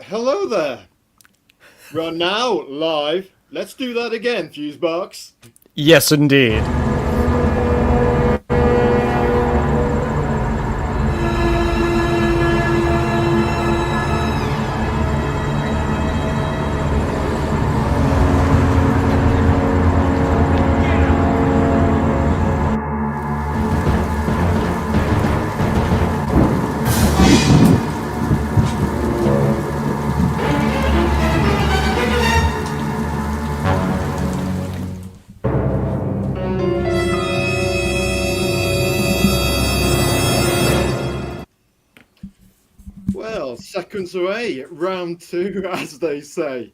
Hello there. We're now live. Let's do that again, fuseboxx. Yes, indeed. Well, seconds away, round two, as they say.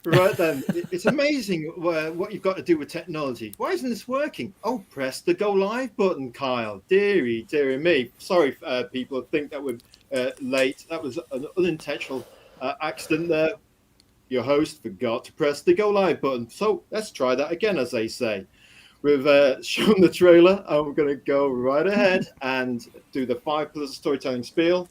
Right then, it's amazing what you've got to do with technology. Why isn't this working? Oh, press the go live button, Kyle. Dearie me. Sorry, people think that we're late. That was an unintentional accident there. Your host forgot to press the go live button. So let's try that again, as they say. We've shown the trailer, and we're going to go right ahead and do the 5 pillars of storytelling spiel.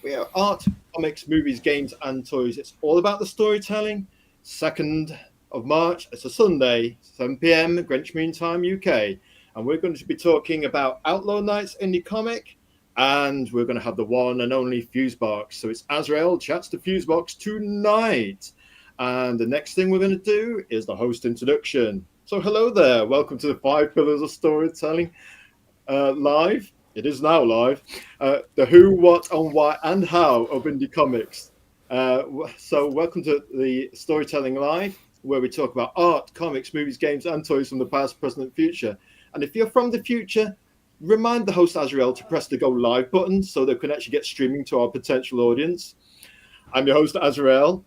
We have art, comics, movies, games, and toys. It's all about the storytelling. 2nd of March, it's a Sunday, 7 p.m. Greenwich Mean Time, UK. And we're going to be talking about Outlaw Nights Indie Comic, and we're going to have the one and only fuseboxx. So it's Azrael chats to fuseboxx tonight. And the next thing we're going to do is the host introduction. So hello there. Welcome to the 5 Pillars of Storytelling live. It is now live. The who, what, and why, and how of indie comics. So welcome to the Storytelling Live, where we talk about art, comics, movies, games, and toys from the past, present, and future. And if you're from the future, remind the host Azrael to press the go live button so they can actually get streaming to our potential audience. I'm your host Azrael,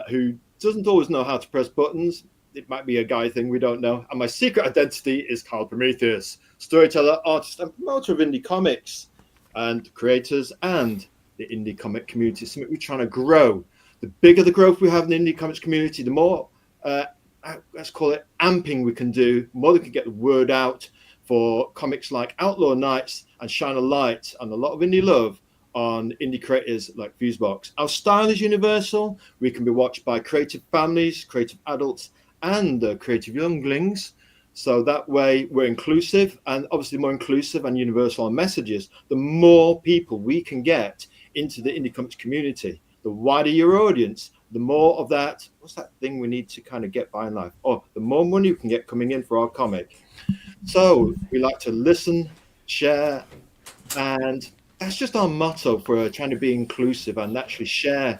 who doesn't always know how to press buttons. It might be a guy thing, we don't know. And my secret identity is Carl Prometheus, storyteller, artist, and promoter of indie comics and creators and the indie comic community. Something we're trying to grow. The bigger the growth we have in the indie comics community, the more, let's call it, amping we can do, the more we can get the word out for comics like Outlaw Nights and shine a light and a lot of indie love on indie creators like fuseboxx. Our style is universal. We can be watched by creative families, creative adults, and creative younglings. So that way we're inclusive, and obviously more inclusive and universal on messages, the more people we can get into the indie comics community. The wider your audience, the more of that, what's that thing we need to kind of get by in life? Oh, the more money we can get coming in for our comic. So we like to listen, share, and that's just our motto for trying to be inclusive and actually share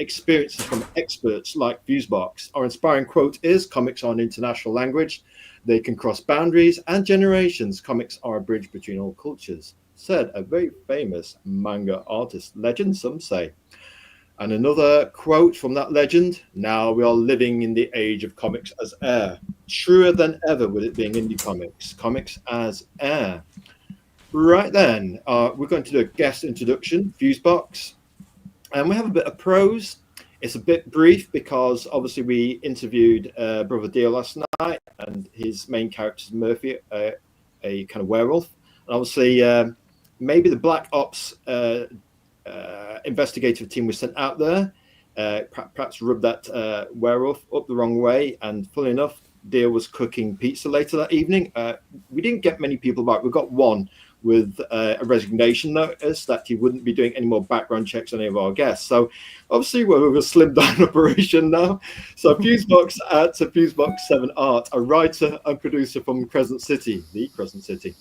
experiences from experts like fuseboxx. Our inspiring quote is, comics are an international language. They can cross boundaries and generations. Comics are a bridge between all cultures, said a very famous manga artist, legend, some say. And another quote from that legend, now we are living in the age of comics as air. Truer than ever with it being indie comics. Comics as air. Right then, we're going to do a guest introduction, fuseboxx. And we have a bit of prose. It's a bit brief because obviously we interviewed Brother Deal last night, and his main character is Murphy, a kind of werewolf. And obviously, maybe the Black Ops investigative team was sent out there, perhaps rubbed that werewolf up the wrong way. And funnily enough, Deal was cooking pizza later that evening. We didn't get many people back. We got one with a resignation notice that he wouldn't be doing any more background checks on any of our guests. So obviously we're with a slimmed down operation now. So fuseboxx at fuseboxx 7 Art, a writer and producer from Crescent City, the Crescent City.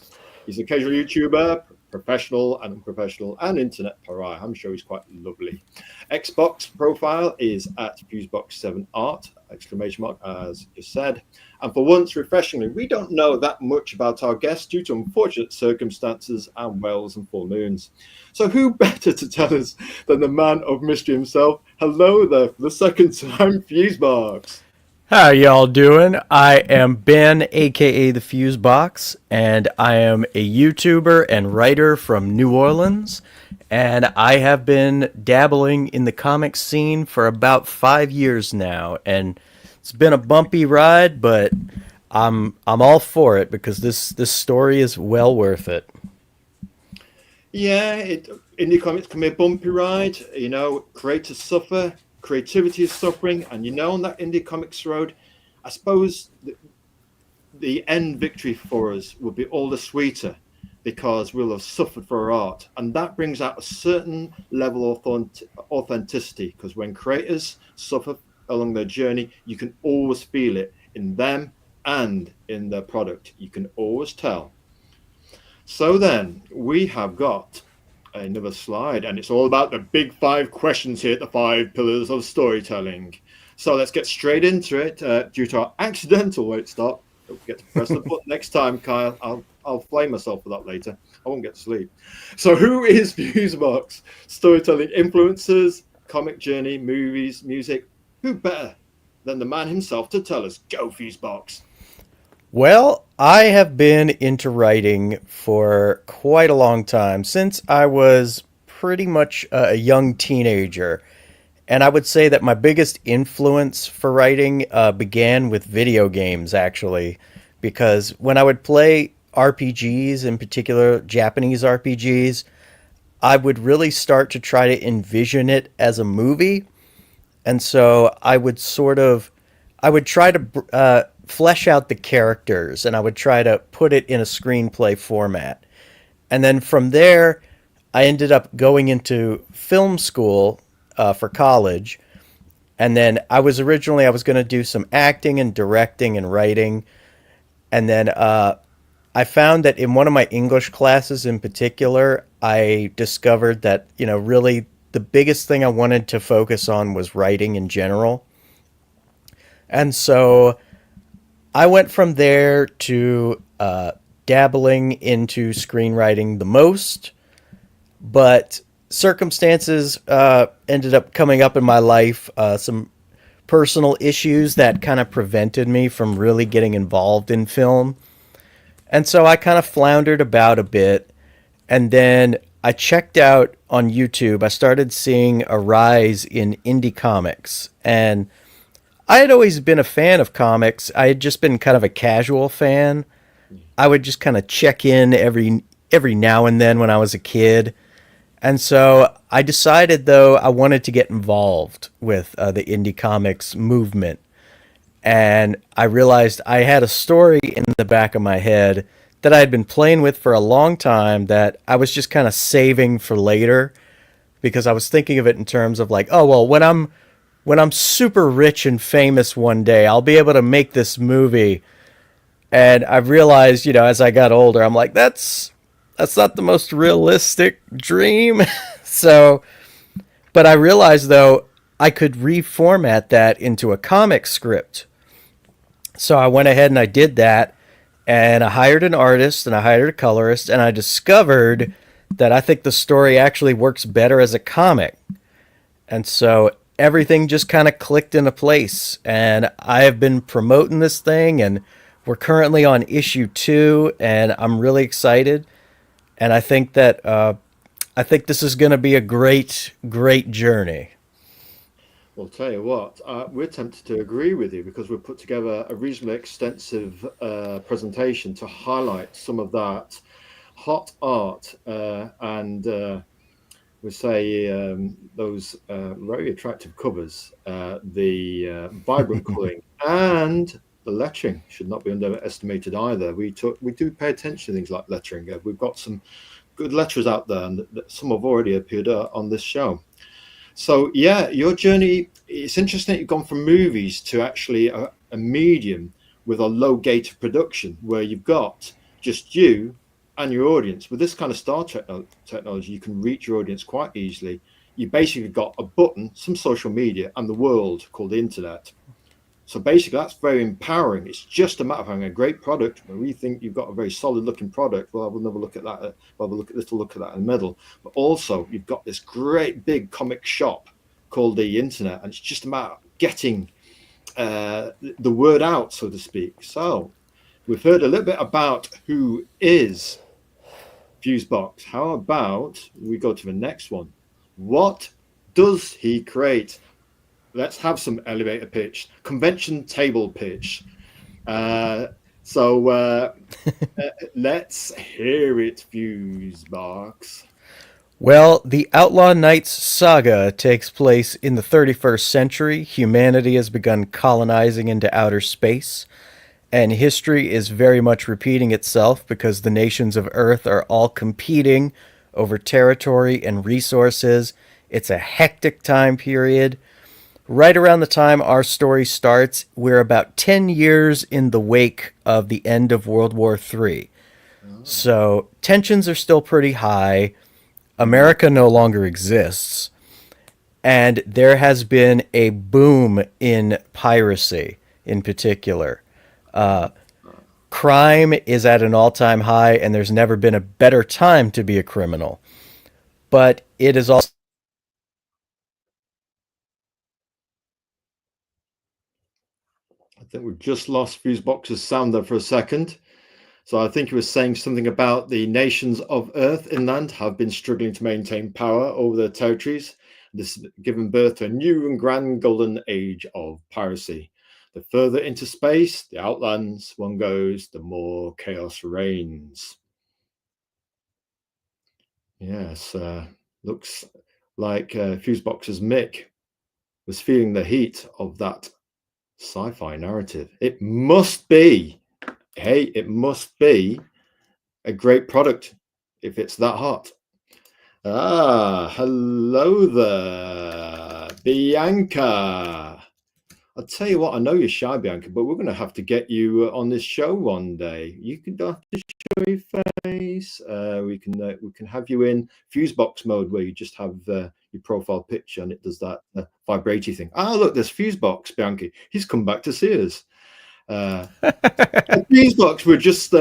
He's a casual YouTuber, professional and unprofessional, and internet pariah. I'm sure he's quite lovely. Xbox profile is at fuseboxx 7 Art, exclamation mark, as you said. And for once, refreshingly, we don't know that much about our guests due to unfortunate circumstances and wells and full moons. So who better to tell us than the man of mystery himself? Hello there for the second time, fuseboxx. How y'all doing? I am Ben, aka the fuseboxx, and I am a YouTuber and writer from New Orleans. And I have been dabbling in the comic scene for about 5 years now, and it's been a bumpy ride, but I'm all for it because this story is well worth it. Yeah, Indie comics can be a bumpy ride. You know, creators suffer, creativity is suffering, and you know, on that indie comics road, I suppose the end victory for us will be all the sweeter because we'll have suffered for our art, and that brings out a certain level of authenticity. Because when creators suffer along their journey, you can always feel it in them and in their product. You can always tell. So then we have got another slide, and it's all about the big five questions here, the five pillars of storytelling. So let's get straight into it. Due to our accidental wait stop, don't forget to press the button next time, Kyle. I'll flame myself for that later. I won't get to sleep. So who is fuseboxx? Storytelling influencers, comic journey, movies, music. Who better than the man himself to tell us? Go fuseboxx. Well, I have been into writing for quite a long time, since I was pretty much a young teenager. And I would say that my biggest influence for writing began with video games, actually, because when I would play RPGs, in particular Japanese RPGs, I would really start to try to envision it as a movie. And so I would try to flesh out the characters, and I would try to put it in a screenplay format. And then from there, I ended up going into film school for college. And then I was going to do some acting and directing and writing. And then I found that in one of my English classes in particular, I discovered that, really the biggest thing I wanted to focus on was writing in general. And so I went from there to dabbling into screenwriting the most, but circumstances ended up coming up in my life, some personal issues that kind of prevented me from really getting involved in film. And so I kind of floundered about a bit, and then I checked out on YouTube. I started seeing a rise in indie comics, and I had always been a fan of comics. I had just been kind of a casual fan. I would just kind of check in every now and then when I was a kid. And so I decided, though, I wanted to get involved with the indie comics movement. And I realized I had a story in the back of my head that I had been playing with for a long time that I was just kind of saving for later, because I was thinking of it in terms of like, oh, well, when I'm super rich and famous one day, I'll be able to make this movie. And I realized, as I got older, I'm like, that's not the most realistic dream. So, but I realized, though, I could reformat that into a comic script. So I went ahead and I did that, and I hired an artist and I hired a colorist, and I discovered that I think the story actually works better as a comic. And so everything just kind of clicked into place, and I have been promoting this thing, and we're currently on issue 2, and I'm really excited. And I think that this is going to be a great journey. Well, tell you what, we're tempted to agree with you because we've put together a reasonably extensive presentation to highlight some of that hot art and we say those very attractive covers, the vibrant colouring, and the lettering should not be underestimated either. We do pay attention to things like lettering. We've got some good letterers out there, and some have already appeared on this show. So yeah, your journey, it's interesting that you've gone from movies to actually a medium with a low gate of production where you've got just you and your audience. With this kind of technology, you can reach your audience quite easily. You basically got a button, some social media, and the world called the internet. So basically, that's very empowering. It's just a matter of having a great product. When we think you've got a very solid looking product, well, we'll never look at that. We'll have a little look at that in the middle. But also, you've got this great big comic shop called the internet, and it's just a matter of getting the word out, so to speak. So we've heard a little bit about who is fuseboxx. How about we go to the next one? What does he create? Let's have some elevator pitch, convention table pitch. So let's hear it, fuseboxx. Well, the Outlaw Knights saga takes place in the 31st century. Humanity has begun colonizing into outer space, and history is very much repeating itself because the nations of Earth are all competing over territory and resources. It's a hectic time period. Right around the time our story starts, we're about 10 years in the wake of the end of World War III. So tensions are still pretty high. America no longer exists. And there has been a boom in piracy in particular. Crime is at an all time high, and there's never been a better time to be a criminal. But it is also. I think we've just lost fuseboxx's sound there for a second. So I think he was saying something about the nations of Earth inland have been struggling to maintain power over their territories. This has given birth to a new and grand golden age of piracy. The further into space, the outlands one goes, the more chaos reigns. Yes, looks like fuseboxx's Mick was feeling the heat of that sci-fi narrative. It must be. Hey, it must be a great product if it's that hot. Hello there, Bianca. I'll tell you what, I know you're shy, Bianca, but we're going to have to get you on this show one day. You can have to show your face. We can have you in fuseboxx mode where you just have your profile picture and it does that vibrating thing. Look, there's fuseboxx, Bianca. He's come back to see us. Fuseboxx, we're just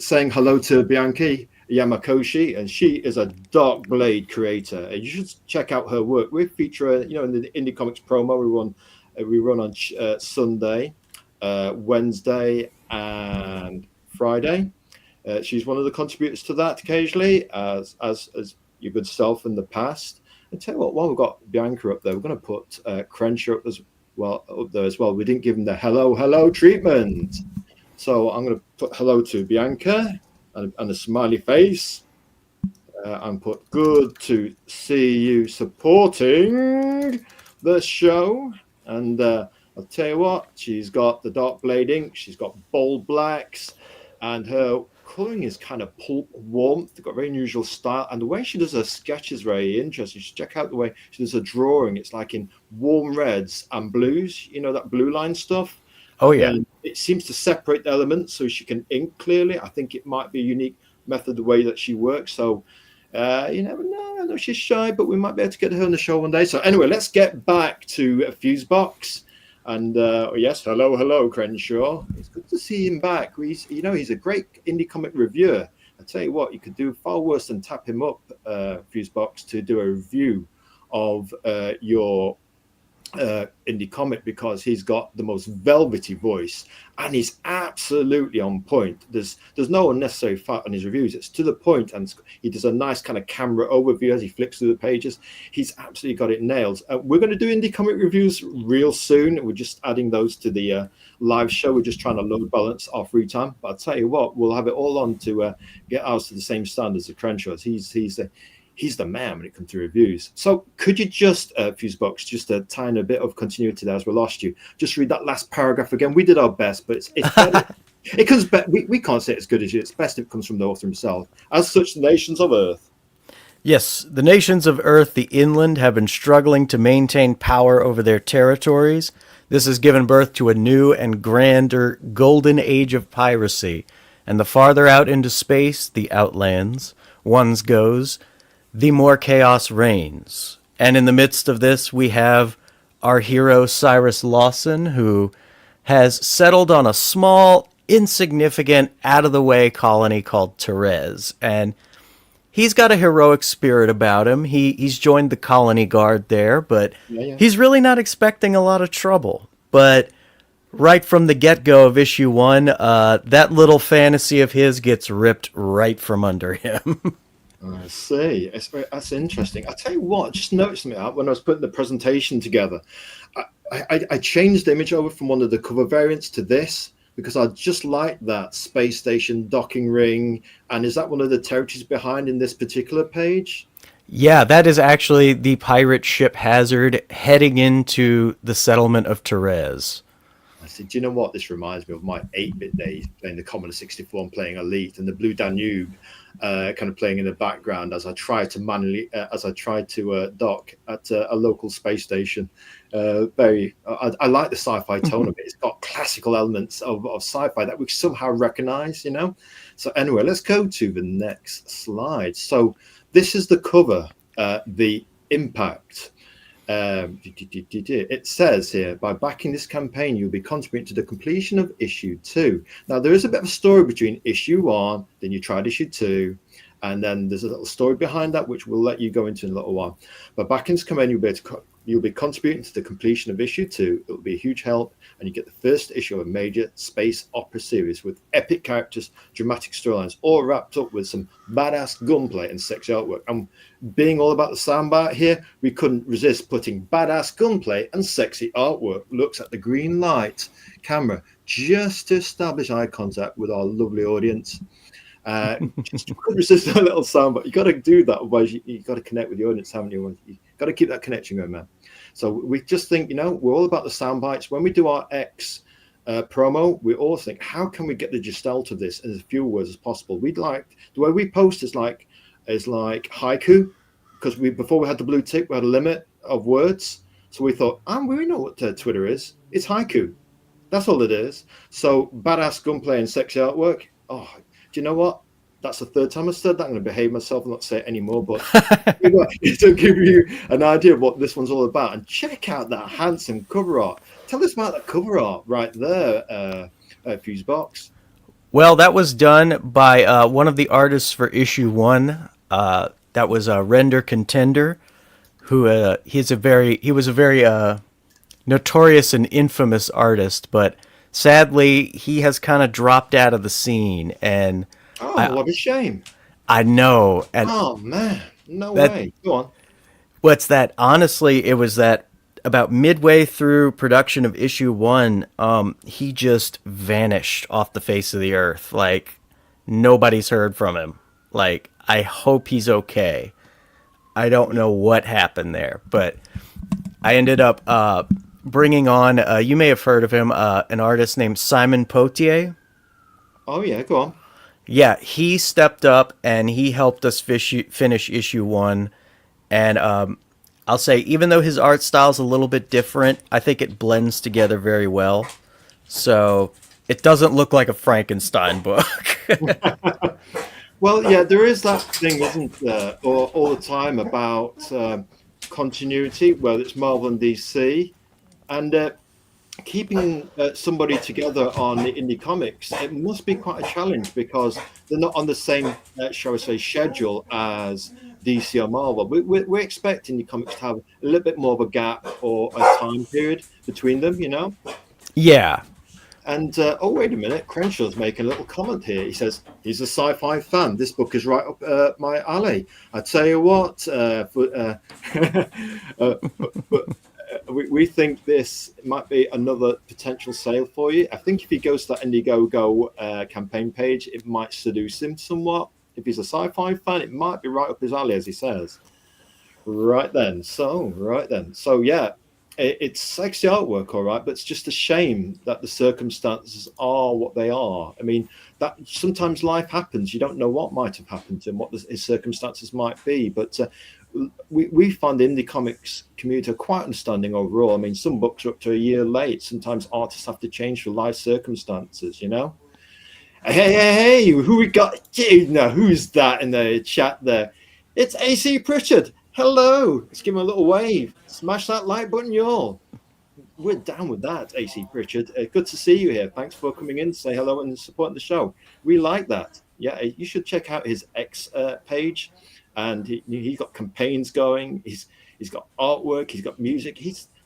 saying hello to Bianca Yamakoshi, and she is a Dark Blade creator. And you should check out her work. We feature her, in the Indie Comics promo we run on Sunday, Wednesday, and Friday. She's one of the contributors to that occasionally, as your good self in the past. And tell you what, while we've got Bianca up there, we're going to put Crenshaw up there as well. We didn't give him the hello treatment, so I'm going to put hello to Bianca and a smiley face, and put good to see you supporting the show. And I'll tell you what, she's got the Dark Blade ink, she's got bold blacks, and her colouring is kind of pulp warmth. They've got a very unusual style, and the way she does her sketch is very interesting. You should check out the way she does her drawing. It's like in warm reds and blues, that blue line stuff. Oh yeah. And it seems to separate the elements so she can ink clearly. I think it might be a unique method, the way that she works. So you never know. I know she's shy, but we might be able to get her on the show one day. So anyway, let's get back to fuseboxx. And yes, hello, Crenshaw. It's good to see him back. He's a great indie comic reviewer. I tell you what, you could do far worse than tap him up, fuseboxx, to do a review of your indie comic, because he's got the most velvety voice and he's absolutely on point. There's no unnecessary fat on his reviews. It's to the point, and he does a nice kind of camera overview as he flicks through the pages. He's absolutely got it nailed. We're going to do indie comic reviews real soon. We're just adding those to the live show. We're just trying to load balance our free time, but I'll tell you what, we'll have it all on to get ours to the same standards as Crenshaw's. He's the man when it comes to reviews. So could you just, fuseboxx, just to tie in a bit of continuity there as we lost you, just read that last paragraph again? We did our best, but it's better. It comes back. We can't say it as good as you. It's best if it comes from the author himself. As such, the nations of Earth. Yes, the nations of Earth, the inland, have been struggling to maintain power over their territories. This has given birth to a new and grander golden age of piracy. And the farther out into space, the outlands, ones goes, the more chaos reigns. And in the midst of this, we have our hero Cyrus Lawson, who has settled on a small, insignificant, out-of-the-way colony called Therese. And he's got a heroic spirit about him. He's joined the colony guard there, but he's really not expecting a lot of trouble. But right from the get-go of issue 1, that little fantasy of his gets ripped right from under him. I see. That's interesting. I'll tell you what, I just noticed something when I was putting the presentation together. I changed the image over from one of the cover variants to this because I just like that space station docking ring. And is that one of the territories behind in this particular page? Yeah, that is actually the pirate ship Hazard heading into the settlement of Therese. I said, do you know what? This reminds me of my 8-bit days playing the Commodore 64 and playing Elite, and the Blue Danube kind of playing in the background as I tried to dock at a local space station. I like the sci-fi tone of it. It's got classical elements of sci-fi that we somehow recognize, you know. So anyway, let's go to the next slide. So this is the cover, the impact. It says here, by backing this campaign, you'll be contributing to the completion of issue 2. Now, there is a bit of a story between issue 1, then you tried issue 2, and then there's a little story behind that, which we'll let you go into in a little while. But backing this campaign, you'll be contributing to the completion of issue 2. It will be a huge help, and you get the first issue of a major space opera series with epic characters, dramatic storylines, all wrapped up with some badass gunplay and sexy artwork. And being all about the soundbite here, we couldn't resist putting badass gunplay and sexy artwork looks at the green light camera just to establish eye contact with our lovely audience. Just couldn't resist a little soundbite. You got to do that, otherwise you got to connect with the audience, haven't you? You got to keep that connection going, man. So we just think, you know, we're all about the sound bites. When we do our X promo, we all think, how can we get the gestalt of this in as few words as possible? We'd like, the way we post is like haiku, because before we had the blue tick, we had a limit of words. So we thought, we know what Twitter is. It's haiku. That's all it is. So badass gunplay and sexy artwork. Oh, do you know what? That's the third time I said that. I'm going to behave myself and not say it anymore. But to give you an idea of what this one's all about, and check out that handsome cover art. Tell us about that cover art right there, fuseboxx. Well, that was done by one of the artists for issue 1. That was Render Contender, who he was a very notorious and infamous artist, but sadly he has kind of dropped out of the scene. And what a shame. I know. And oh man, no way. Go on. What's that? Honestly, it was that about midway through production of issue 1, he just vanished off the face of the earth. Like, nobody's heard from him. Like, I hope he's okay. I don't know what happened there, but I ended up bringing on, you may have heard of him, an artist named Simon Potier. Oh yeah, go on. Yeah, he stepped up and he helped us finish issue 1. And I'll say, even though his art style is a little bit different, I think it blends together very well. So it doesn't look like a Frankenstein book. Well, yeah, there is that thing, isn't there, all the time about continuity, whether it's Marvel and DC, and keeping somebody together on the indie comics. It must be quite a challenge because they're not on the same, shall we say, schedule as DC or Marvel. We're expecting the comics to have a little bit more of a gap or a time period between them, you know? Yeah. And, oh, wait a minute, Crenshaw's making a little comment here. He says, he's a sci-fi fan. This book is right up my alley. I tell you what, we think this might be another potential sale for you. I think if he goes to that Indiegogo campaign page, it might seduce him somewhat. If he's a sci-fi fan, it might be right up his alley, as he says. Right then. So, yeah. It's sexy artwork, all right, but it's just a shame that the circumstances are what they are. I mean, that sometimes life happens. You don't know what might have happened to him, what his circumstances might be. But we find the indie comics community quite understanding overall. I mean, some books are up to a year late. Sometimes artists have to change for life circumstances, you know? Hey, who we got? Now, who's that in the chat there? It's AC Pritchard. Hello. Let's give him a little wave. Smash that like button, y'all. We're down with that, AC Pritchard. Good to see you here. Thanks for coming in to say hello and supporting the show. We like that. Yeah, you should check out his X page. And he's got campaigns going. He's got artwork. He's got music.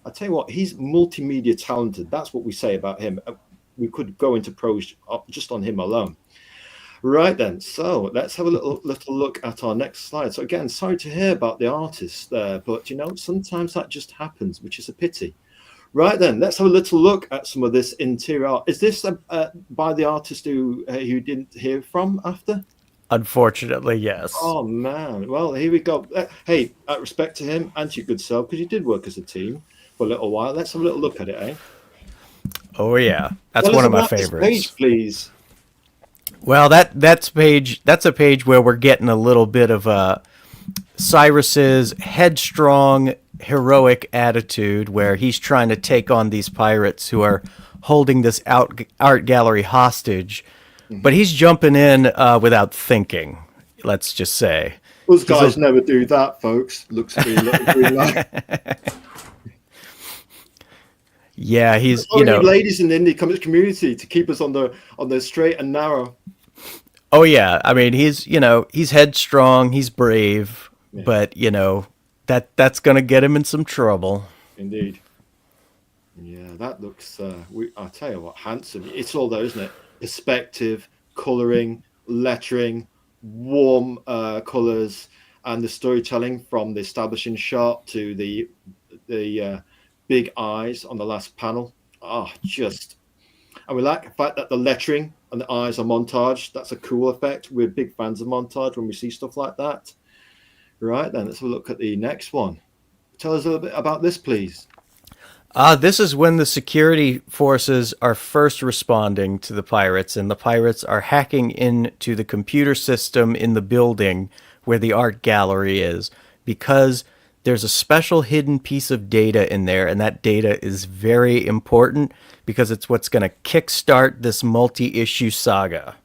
I tell you what, he's multimedia talented. That's what we say about him. We could go into prose just on him alone. Right then, so let's have a little look at our next slide. So again, sorry to hear about the artist there, but you know, sometimes that just happens, which is a pity. Right then, let's have a little look at some of this interior art. Is this by the artist who you didn't hear from after? Unfortunately, yes. Oh man. Well, here we go. Hey, respect to him and to your good self, because you did work as a team for a little while. Let's have a little look at it, eh? Oh yeah, that's Tell one us of my about this favorites. page, please. Well, that's a page where we're getting a little bit of Cyrus's headstrong, heroic attitude, where he's trying to take on these pirates who are holding this art gallery hostage, but he's jumping in without thinking. Let's just say. Those He's guys a, never do that, folks. Looks at me, little green light. yeah, he's Oh, we need ladies in the indie comics community to keep us on the straight and narrow. oh yeah. I mean, he's headstrong, he's brave, Yeah, but that's gonna get him in some trouble. indeed. Yeah, that looks. I'll tell you what, handsome. It's all those, isn't it? Perspective, colouring, lettering, warm colours, and the storytelling from the establishing shot to the big eyes on the last panel. Oh, just. And we like the fact that the lettering and the eyes are montage. That's a cool effect. We're big fans of montage when we see stuff like that. Right then, let's have a look at the next one. Tell us a little bit about this, please. This is when the security forces are first responding to the pirates, and the pirates are hacking into the computer system in the building where the art gallery is, because there's a special hidden piece of data in there, and that data is very important because it's what's going to kickstart this multi-issue saga.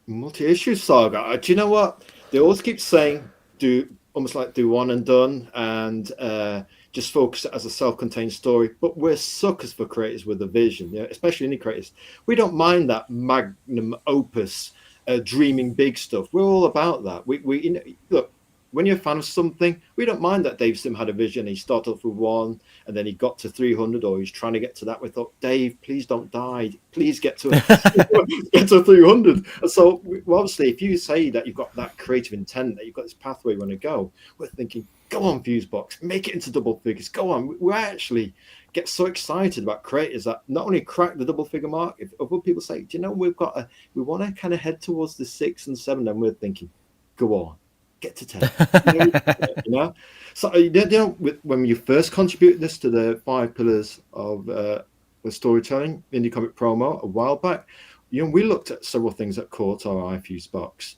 Multi-issue saga. Do you know what? They always keep saying do almost like do one and done and just focus it as a self-contained story. But we're suckers for creators with a vision, especially indie creators. We don't mind that magnum opus, dreaming big stuff. We're all about that. We look. When you're a fan of something, we don't mind that Dave Sim had a vision. He started off with one, and then he got to 300, or he's trying to get to that. We thought, Dave, please don't die. Please get to get to 300. And so, obviously, if you say that you've got that creative intent, that you've got this pathway you want to go, we're thinking, go on, Fuseboxx, make it into double figures. Go on. We actually get so excited about creators that not only crack the double figure mark. If other people say, do you know, we want to kind of head towards the 6 and 7, then we're thinking, go on. Get to 10. So when you first contributed this to the 5 pillars of the storytelling indie comic promo a while back, we looked at several things that caught our eye. Fuseboxx,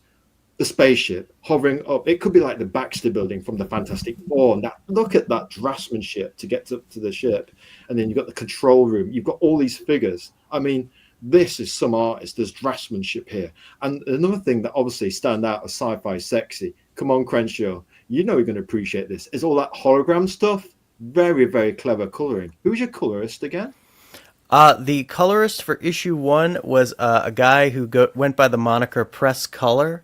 the spaceship hovering up, it could be like the Baxter building from the Fantastic Four, and look at that draftsmanship to get to the ship, and then you've got the control room, you've got all these figures. I mean, this is some artist. There's draftsmanship here. And another thing that obviously stand out as sci-fi sexy, come on, Crenshaw, you're going to appreciate this, is all that hologram stuff. Very, very clever coloring. Who's your colorist again? The colorist for issue 1 was a guy who went by the moniker Press Color,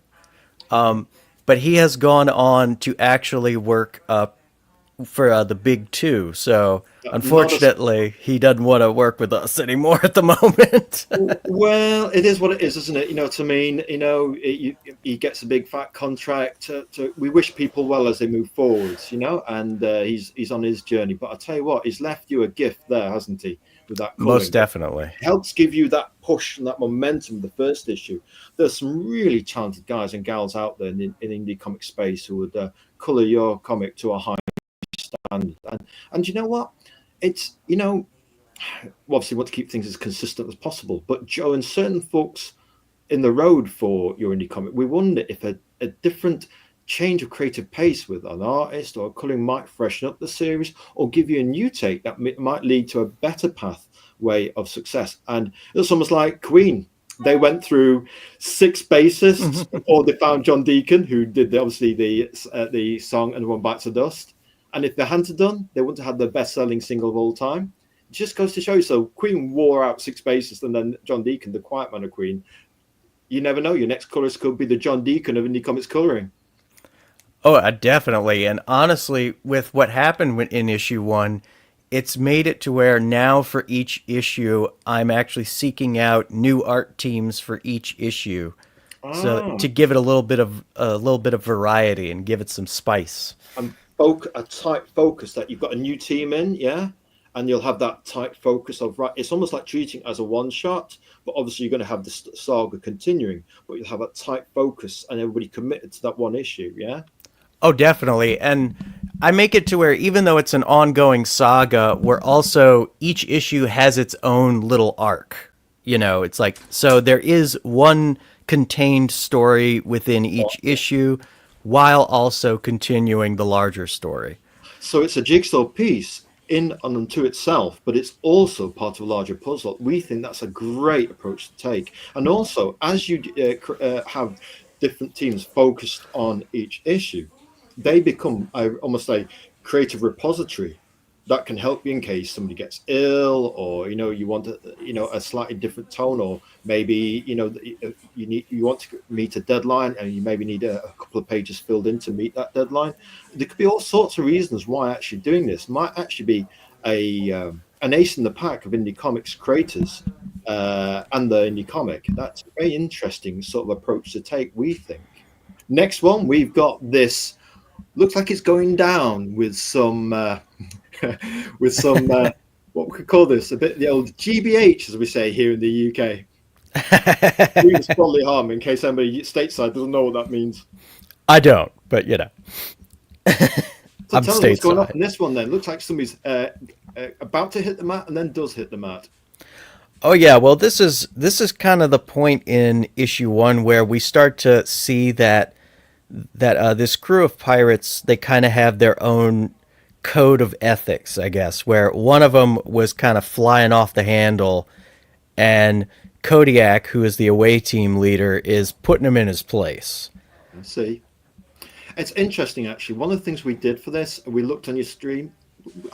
but he has gone on to actually work for the big 2. So unfortunately, he doesn't want to work with us anymore at the moment. Well, it is what it is, isn't it? You know what I mean? He gets a big fat contract. We wish people well as they move forwards, and he's on his journey. But I tell you what, he's left you a gift there, hasn't he? With that coloring. Most definitely. It helps give you that push and that momentum. The first issue. There's some really talented guys and gals out there in indie comic space who would color your comic to a high standard. And you know what? It's obviously want to keep things as consistent as possible. But Joe and certain folks in the road for your indie comic, we wonder if a different change of creative pace with an artist or coloring might freshen up the series or give you a new take that might lead to a better pathway of success. And it's almost like Queen. They went through 6 bassists before they found John Deacon, who did obviously the song "And One Bites the Dust." And if they hadn't done, they wouldn't have had the best-selling single of all time. It just goes to show you. So Queen wore out 6 bassists, and then John Deacon, the quiet man of Queen. You never know. Your next colorist could be the John Deacon of indie comics coloring. Oh, definitely. And honestly, with what happened in issue 1, it's made it to where now for each issue, I'm actually seeking out new art teams for each issue. So to give it a little bit of variety and give it some spice. And a tight focus that you've got a new team in, yeah? and you'll have that tight focus of, right, it's almost like treating it as a one shot, but obviously you're going to have the saga continuing, but you'll have a tight focus and everybody committed to that one issue. Yeah. Oh, definitely. And I make it to where even though it's an ongoing saga, where also each issue has its own little arc. You know, it's like, so there is one contained story within each issue while also continuing the larger story. So it's a jigsaw piece in and unto itself, but it's also part of a larger puzzle. We think that's a great approach to take. And also, as you have different teams focused on each issue, they become almost a creative repository that can help you in case somebody gets ill, or you want a slightly different tone, or maybe you want to meet a deadline and you maybe need a couple of pages filled in to meet that deadline. There could be all sorts of reasons why actually doing this might actually be an ace in the pack of indie comics creators and the indie comic. That's a very interesting sort of approach to take, we think. Next one, we've got this. Looks like it's going down with some with some what we could call this, a bit the old GBH, as we say here in the UK. Grievous bodily harm, in case anybody stateside doesn't know what that means. I don't, but So I'm tell me what's going on stateside. in this one then. Looks like somebody's about to hit the mat and then does hit the mat. Oh yeah, well this is kind of the point in issue 1 where we start to see that this crew of pirates, they kind of have their own code of ethics, I guess, where one of them was kind of flying off the handle, and Kodiak, who is the away team leader, is putting him in his place. Let's see. It's interesting, actually. One of the things we did for this, we looked on your stream.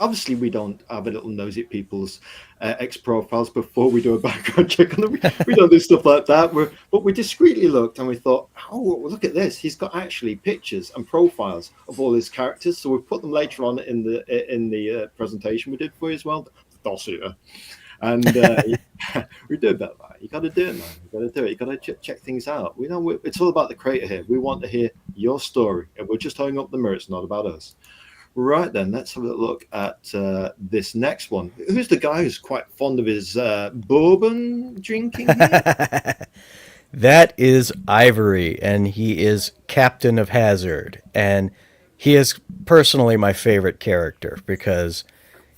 Obviously, we don't have a little nosy at people's ex profiles before we do a background check on them. We don't do stuff like that. But we discreetly looked and we thought, oh, look at this. He's got actually pictures and profiles of all his characters. So we've put them later on in the presentation we did for you as well. Dossier. And we do about that. You got to do it, man. You got to do it. You got to check things out. It's all about the creator here. We want to hear your story, and we're just hung up the mirror. It's not about us. Right then, let's have a look at this next one. Who's the guy who's quite fond of his bourbon drinking? That is Ivory, and he is Captain of Hazard, and he is personally my favorite character because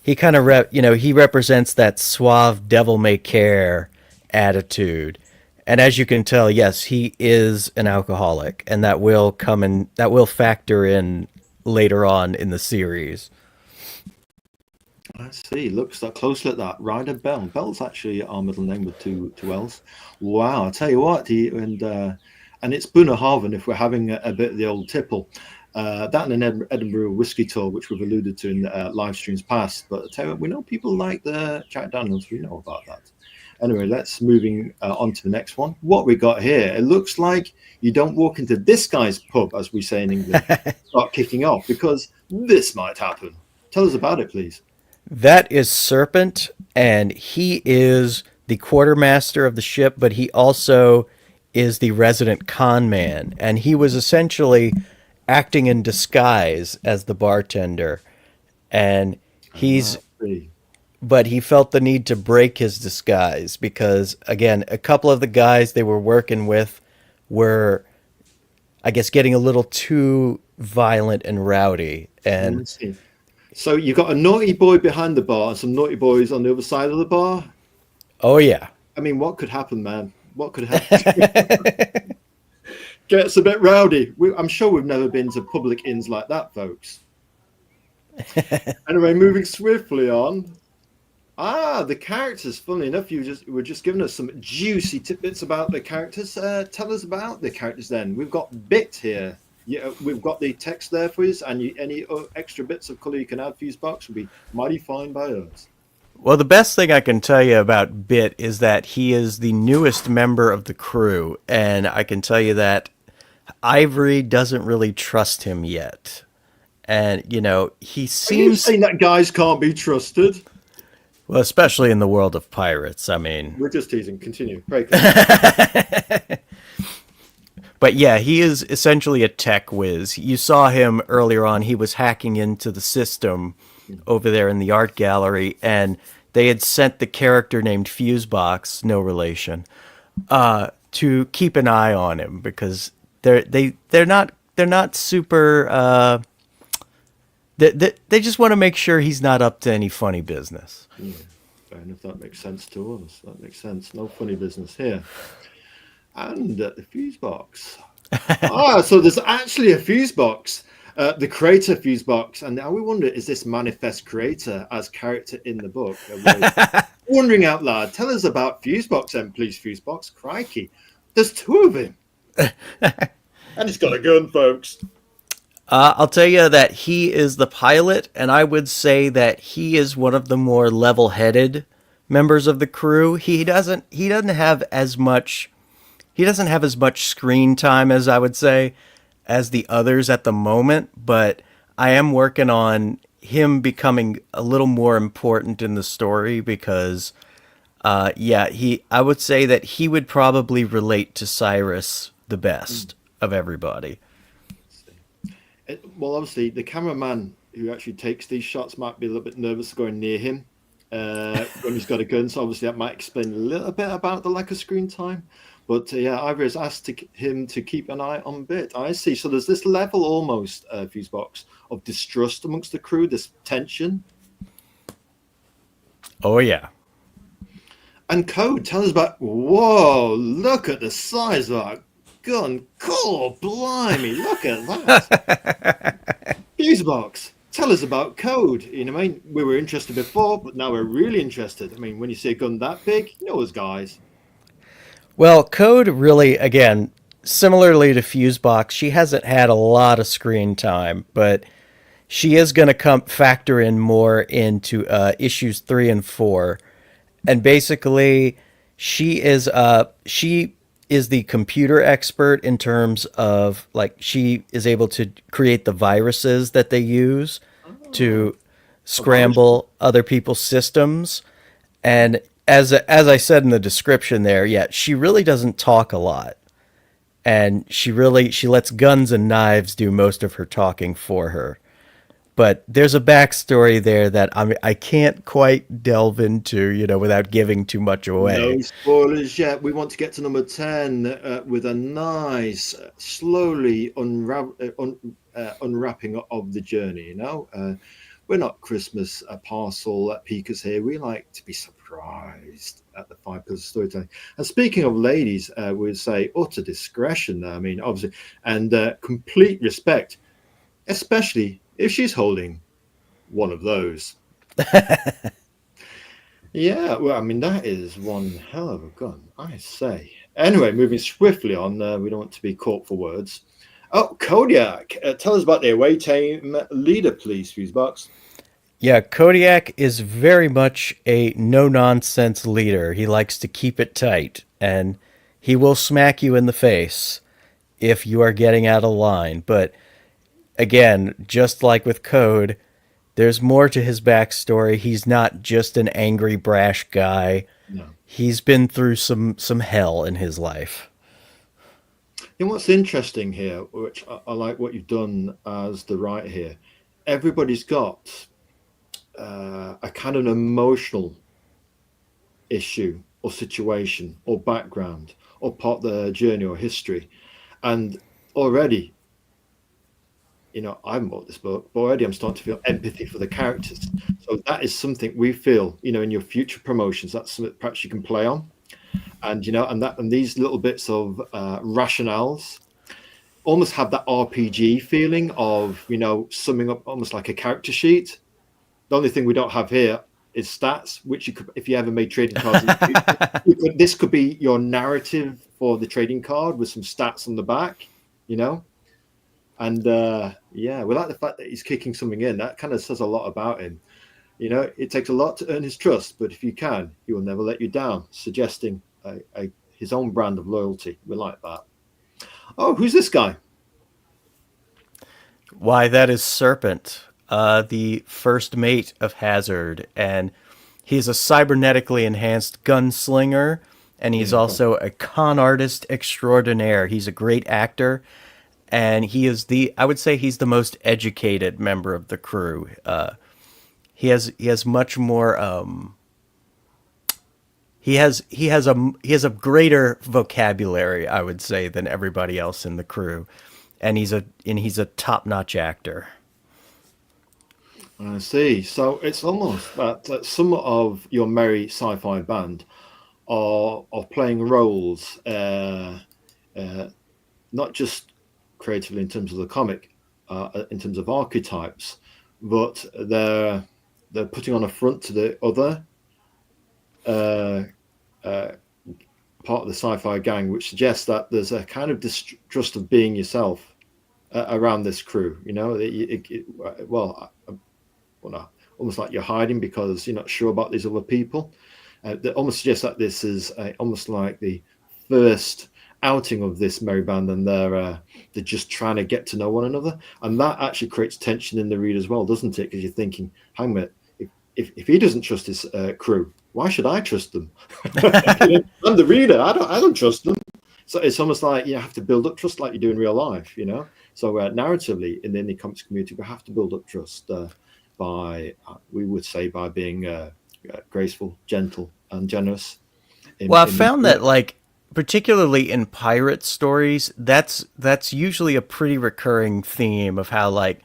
he kind of he represents that suave devil may care attitude. And as you can tell, yes, he is an alcoholic, and that will factor in later on in the series. Let's see. Looks that closely at that. Ryder Bell. Bell's actually our middle name with two L's. Wow. I tell you what. And it's Bunnahaven if we're having a bit of the old tipple. That and an Edinburgh whiskey tour, which we've alluded to in live streams past. But I tell you what, we know people like the Jack Daniels. We know about that. Anyway, let's moving on to the next one. What we got here, it looks like you don't walk into this guy's pub, as we say in English, start kicking off, because this might happen. Tell us about it, please. That is Serpent, and he is the quartermaster of the ship, but he also is the resident con man, and he was essentially acting in disguise as the bartender, and but he felt the need to break his disguise because, again, a couple of the guys they were working with were, I guess, getting a little too violent and rowdy. And so you got a naughty boy behind the bar and some naughty boys on the other side of the bar. Oh yeah. I mean, what could happen, man? What could happen? Gets a bit rowdy. I'm sure we've never been to public inns like that, folks. Anyway, moving swiftly on. The characters. Funnily enough, you were just giving us some juicy tidbits about the characters. Tell us about the characters then. We've got Bit here. Yeah, we've got the text there for you, and any extra bits of color you can add, fuseboxx, will be mighty fine by us. Well, the best thing I can tell you about Bit is that he is the newest member of the crew, and I can tell you that Ivory doesn't really trust him yet. And, he seems... Are you saying that guys can't be trusted? Well, especially in the world of pirates, I mean... We're just teasing. Continue. Great. But But yeah, he is essentially a tech whiz. You saw him earlier on. He was hacking into the system over there in the art gallery, and they had sent the character named Fuseboxx, no relation, to keep an eye on him because they're not super. They just want to make sure he's not up to any funny business. Yeah, fair enough. That makes sense to us. That makes sense. No funny business here. And the fuse box. So there's actually a fuse box. The creator fuse box, and now we wonder: is this manifest creator as character in the book? Wondering out loud. Tell us about Fuseboxx, then, please, Fuseboxx. Crikey, there's two of him, and he's got a gun, folks. I'll tell you that he is the pilot, and I would say that he is one of the more level-headed members of the crew. He doesn't have as much screen time as I would say as the others at the moment, but I am working on him becoming a little more important in the story because I would say that he would probably relate to Cyrus the best of everybody. Well, obviously, the cameraman who actually takes these shots might be a little bit nervous going near him when he's got a gun. So obviously, that might explain a little bit about the lack of screen time. But Ivor has asked him to keep an eye on Bit. I see. So there's this level almost, Fuseboxx, of distrust amongst the crew, this tension. Oh, yeah. And Code, tell us about, whoa, look at the size of that gun. Cool, blimey, look at that. Fuseboxx, tell us about Code. You know what I mean? We were interested before, but now we're really interested. I mean, when you see a gun that big, you know us guys. Well, Code really, again, similarly to Fuseboxx, she hasn't had a lot of screen time, but she is going to factor in more into issues 3 and 4. And basically, she is the computer expert in terms of, like, she is able to create the viruses that they use to scramble other people's systems. And as I said in the description there, yeah, she really doesn't talk a lot. And she lets guns and knives do most of her talking for her. But there's a backstory there that I can't quite delve into, without giving too much away. No spoilers yet. We want to get to number 10 with a nice, slowly unwrapping of the journey. We're not Christmas parcel peekers here. We like to be surprised at the 5 pillars of storytelling. And speaking of ladies, we'd say utter discretion. I mean, obviously, and complete respect, especially if she's holding one of those. Yeah, well, I mean, that is one hell of a gun, I say. Anyway, moving swiftly on, we don't want to be caught for words. Oh, Kodiak, tell us about the away team leader, please, Fuseboxx. Yeah, Kodiak is very much a no-nonsense leader. He likes to keep it tight, and he will smack you in the face if you are getting out of line. But again, just like with Code, there's more to his backstory. He's not just an angry, brash guy. No. He's been through some hell in his life. And what's interesting here, which I like what you've done as the writer here, everybody's got a kind of emotional issue or situation or background or part of their journey or history. And already, I haven't bought this book, but already I'm starting to feel empathy for the characters. So that is something we feel, in your future promotions, that's something perhaps you can play on. And, and these little bits of rationales almost have that RPG feeling of, summing up almost like a character sheet. The only thing we don't have here is stats, which you could, if you ever made trading cards in the future, this could be your narrative for the trading card with some stats on the back, And we like the fact that he's kicking something in. That kind of says a lot about him. It takes a lot to earn his trust, but if you can, he will never let you down, suggesting his own brand of loyalty. We like that. Oh, who's this guy? Why, that is Serpent, the first mate of Hazard, and he's a cybernetically enhanced gunslinger and he's Yeah, also a con artist extraordinaire. He's a great actor, and I would say he's the most educated member of the crew. He has much more. He has a greater vocabulary, I would say, than everybody else in the crew, and he's a top notch actor. I see. So it's almost that some of your merry sci-fi band are playing roles, uh, not just creatively in terms of the comic, in terms of archetypes, but they're putting on a front to the other uh, uh, part of the sci-fi gang, which suggests that there's a kind of distrust of being yourself around this crew. You know, well, no, almost like you're hiding because you're not sure about these other people. That almost suggests that this is almost like the first outing of this merry band, and they're just trying to get to know one another, and that actually creates tension in the read as well, doesn't it? Because you're thinking, hang on a minute, if he doesn't trust his crew, why should I trust them? I'm the reader. I don't trust them. So it's almost like you have to build up trust like you do in real life, you know. So narratively, in the indie comics community, we have to build up trust by, we would say, by being graceful, gentle, and generous. Well, I found that, like, particularly in pirate stories, that's usually a pretty recurring theme of how, like,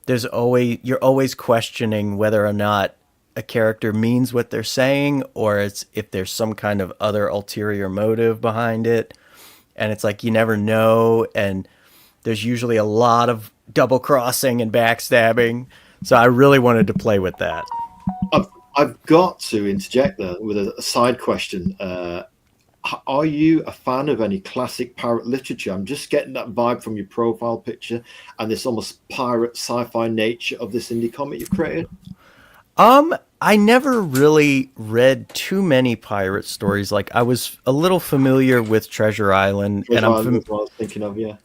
you're always questioning whether or not a character means what they're saying, or if there's some kind of other ulterior motive behind it, and it's like you never know, and there's usually a lot of double crossing and backstabbing. So I really wanted to play with that. I've, I've got to interject there with a side question. Are you a fan of any classic pirate literature? I'm just getting that vibe from your profile picture and this almost pirate sci-fi nature of this indie comic you've created. I never really read too many pirate stories. Like, I was a little familiar with Treasure Island, and Treasure Island is what I was thinking of, yeah.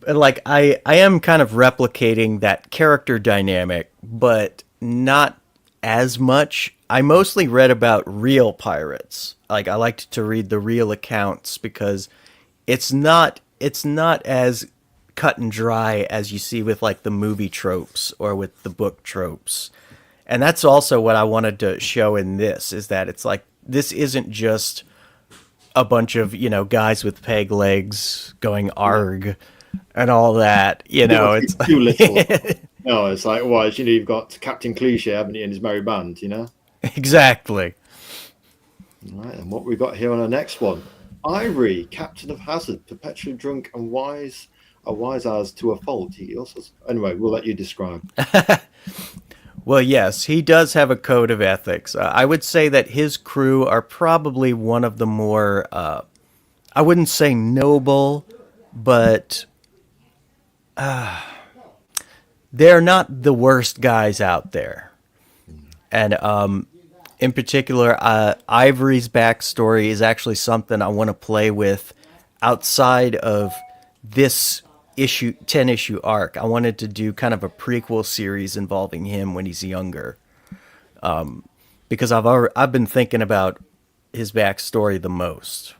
like I am kind of replicating that character dynamic, but not as much. I mostly read about real pirates. Like, I liked to read the real accounts because it's not as cut and dry as you see with, like, the movie tropes or with the book tropes. And that's also what I wanted to show in this, is that it's like, this isn't just a bunch of, guys with peg legs going arg and all that. It's Too little. No, it's like, well, you've got Captain Cliche, haven't you, in his merry band, exactly. Right, and what we've got here on our next one. Ivory, Captain of Hazard, perpetually drunk and wise as to a fault. He also, anyway, we'll let you describe. Well, yes, he does have a code of ethics. I would say that his crew are probably one of the more, I wouldn't say noble, but they're not the worst guys out there. And in particular, Ivory's backstory is actually something I want to play with outside of this 10 issue arc. I wanted to do kind of a prequel series involving him when he's younger, because I've been thinking about his backstory the most.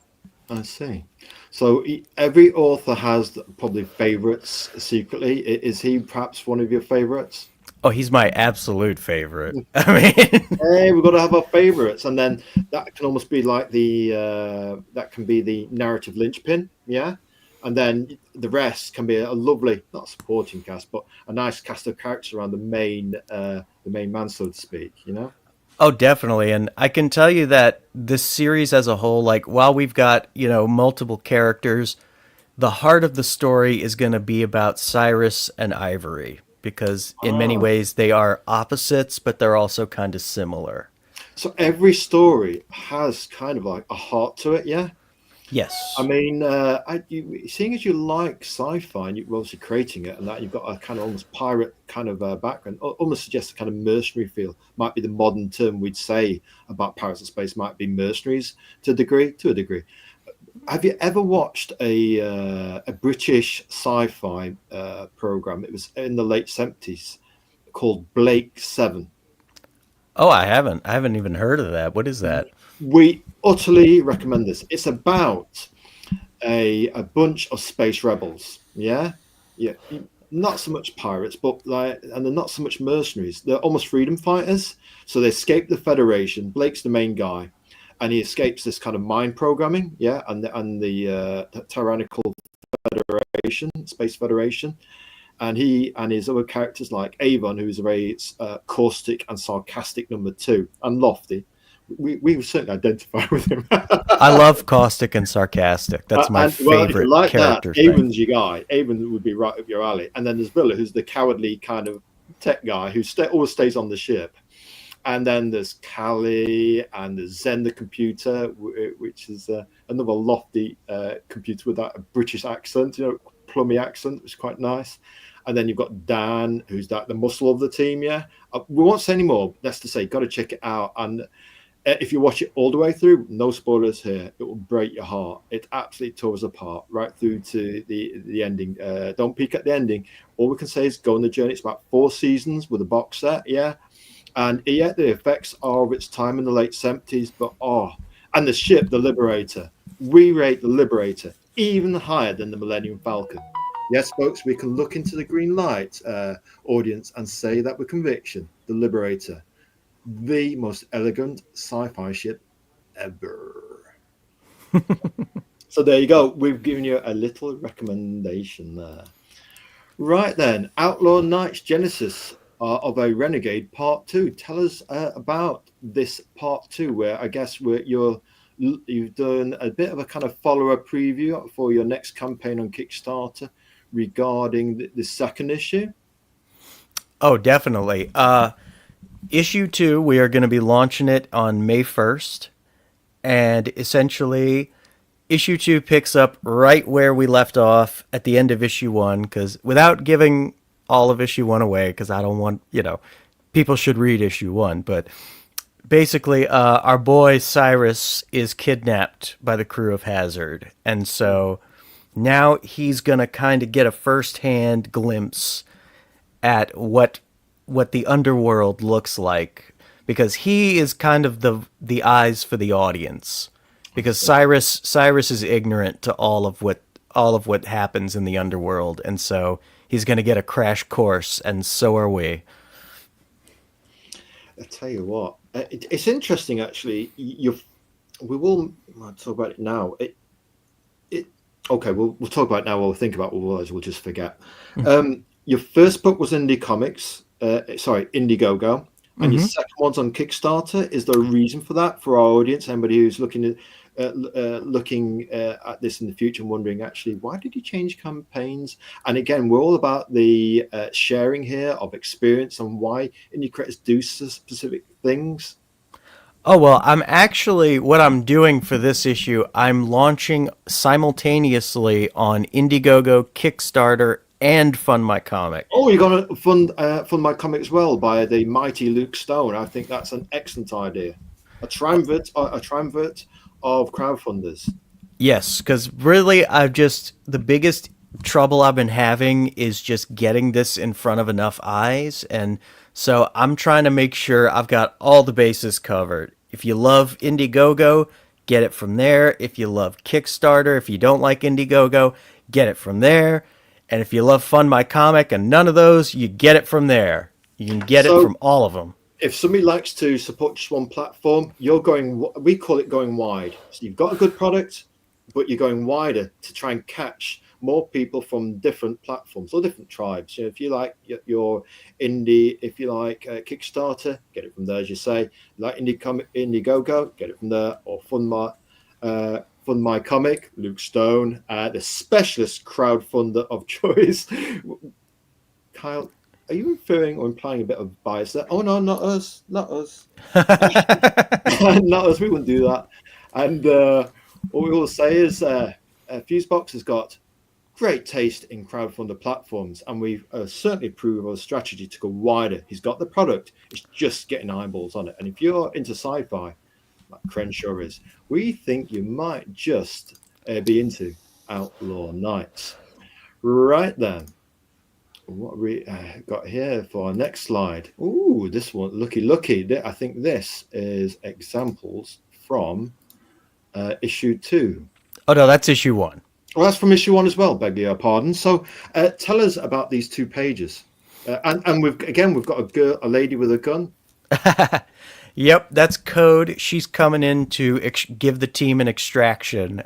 I see. So every author has probably favorites secretly. Is he perhaps one of your favorites? Oh, he's my absolute favorite. I mean, Hey, we've got to have our favorites, and then that can almost be like that can be the narrative linchpin, yeah. And then the rest can be a lovely, not supporting cast, but a nice cast of characters around the main man, so to speak. Oh, definitely. And I can tell you that this series as a whole, like, while we've got, multiple characters, the heart of the story is going to be about Cyrus and Ivory, because in many ways they are opposites, but they're also kind of similar. So every story has kind of like a heart to it, yeah. Yes. I mean, seeing as you like sci-fi and you're obviously creating it, and that you've got a kind of almost pirate kind of background, almost suggests a kind of mercenary feel. Might be the modern term we'd say about pirates in space. Might be mercenaries to a degree. Have you ever watched a British sci-fi program? It was in the late 70s called Blake 7. Oh, I haven't even heard of that. What is that? We utterly recommend this. It's about a bunch of space rebels. Yeah, yeah. Not so much pirates, but like, and they're not so much mercenaries. They're almost freedom fighters. So they escape the Federation. Blake's the main guy, and he escapes this kind of mind programming. Yeah, and the tyrannical Federation, Space Federation, and he and his other characters like Avon, who's a very caustic and sarcastic number two, and Lofty. We certainly identify with him. I love caustic and sarcastic. That's my And well, if you favorite like that, character thing. Avon's your guy. Avon would be right up your alley. And then there's Villa, who's the cowardly kind of tech guy who always stays on the ship. And then there's Callie, and there's Zen the computer, which is another lofty computer with that British accent, plummy accent, which is quite nice. And then you've got Dan, who's the muscle of the team. Yeah, we won't say any more. That's to say, got to check it out. And if you watch it all the way through, no spoilers here, it will break your heart. It absolutely tore us apart right through to the ending. Don't peek at the ending. All we can say is go on the journey. It's about 4 seasons with a box set, yeah. And yeah, the effects are of its time in the late 70s, but and the ship, the Liberator. We rate the Liberator even higher than the Millennium Falcon. Yes, folks, we can look into the green light audience and say that with conviction, the Liberator, the most elegant sci-fi ship ever. So there you go. We've given you a little recommendation there. Right then, Outlaw Knights Genesis of a Renegade Part 2. Tell us about this Part 2, where I guess you've done a bit of a kind of follow-up preview for your next campaign on Kickstarter regarding the second issue. Oh, definitely. Issue 2, we are going to be launching it on May 1st. And essentially, issue 2 picks up right where we left off at the end of issue 1, because without giving all of issue 1 away, because I don't want, people should read issue 1. But basically, our boy Cyrus is kidnapped by the crew of Hazard. And so now he's going to kind of get a first-hand glimpse at what the underworld looks like, because he is kind of the eyes for the audience, because Cyrus is ignorant to all of what happens in the underworld, and so he's going to get a crash course, and so are we. I tell you what, it's interesting actually. We will talk about it now. Okay, we'll talk about it now. We'll think about it, otherwise we'll just forget. Your first book was Indie Comics. Indiegogo, and your second one's on Kickstarter. Is there a reason for that for our audience? Anybody who's looking at this in the future and wondering, actually, why did you change campaigns? And again, we're all about the sharing here of experience and why indie creators do specific things. Oh, well, what I'm doing for this issue, I'm launching simultaneously on Indiegogo, Kickstarter, and Fund My Comic. Oh, you're going to fund My Comic as well by the mighty Luke Stone. I think that's an excellent idea. A triumvirate of crowdfunders. Yes, because really, the biggest trouble I've been having is just getting this in front of enough eyes, and so I'm trying to make sure I've got all the bases covered. If you love Indiegogo, get it from there. If you love Kickstarter, if you don't like Indiegogo, get it from there. And if you love Fund My Comic and none of those, you get it from there. You can get it from all of them. If somebody likes to support just one platform, we call it going wide. So you've got a good product, but you're going wider to try and catch more people from different platforms or different tribes. If you like your indie, if you like Kickstarter, get it from there, as you say. Like Indiegogo, get it from there, or Fund My Comic, Luke Stone, the specialist crowdfunder of choice. Kyle, are you inferring or implying a bit of bias there? Oh no, not us. Not us. We wouldn't do that. And what we will say is fuseboxx has got great taste in crowdfunder platforms, and we've certainly proved our strategy to go wider. He's got the product, it's just getting eyeballs on it. And if you're into sci-fi, like Crenshaw is, we think you might just be into Outlaw Knights. Right then, what we got here for our next slide? Ooh, this one, looky. I think this is examples from issue 2. Oh no, that's issue 1. Well, that's from issue 1 as well. Beg your pardon. So, tell us about these 2 pages. And we've got a lady with a gun. Yep, that's Code. She's coming in to give the team an extraction.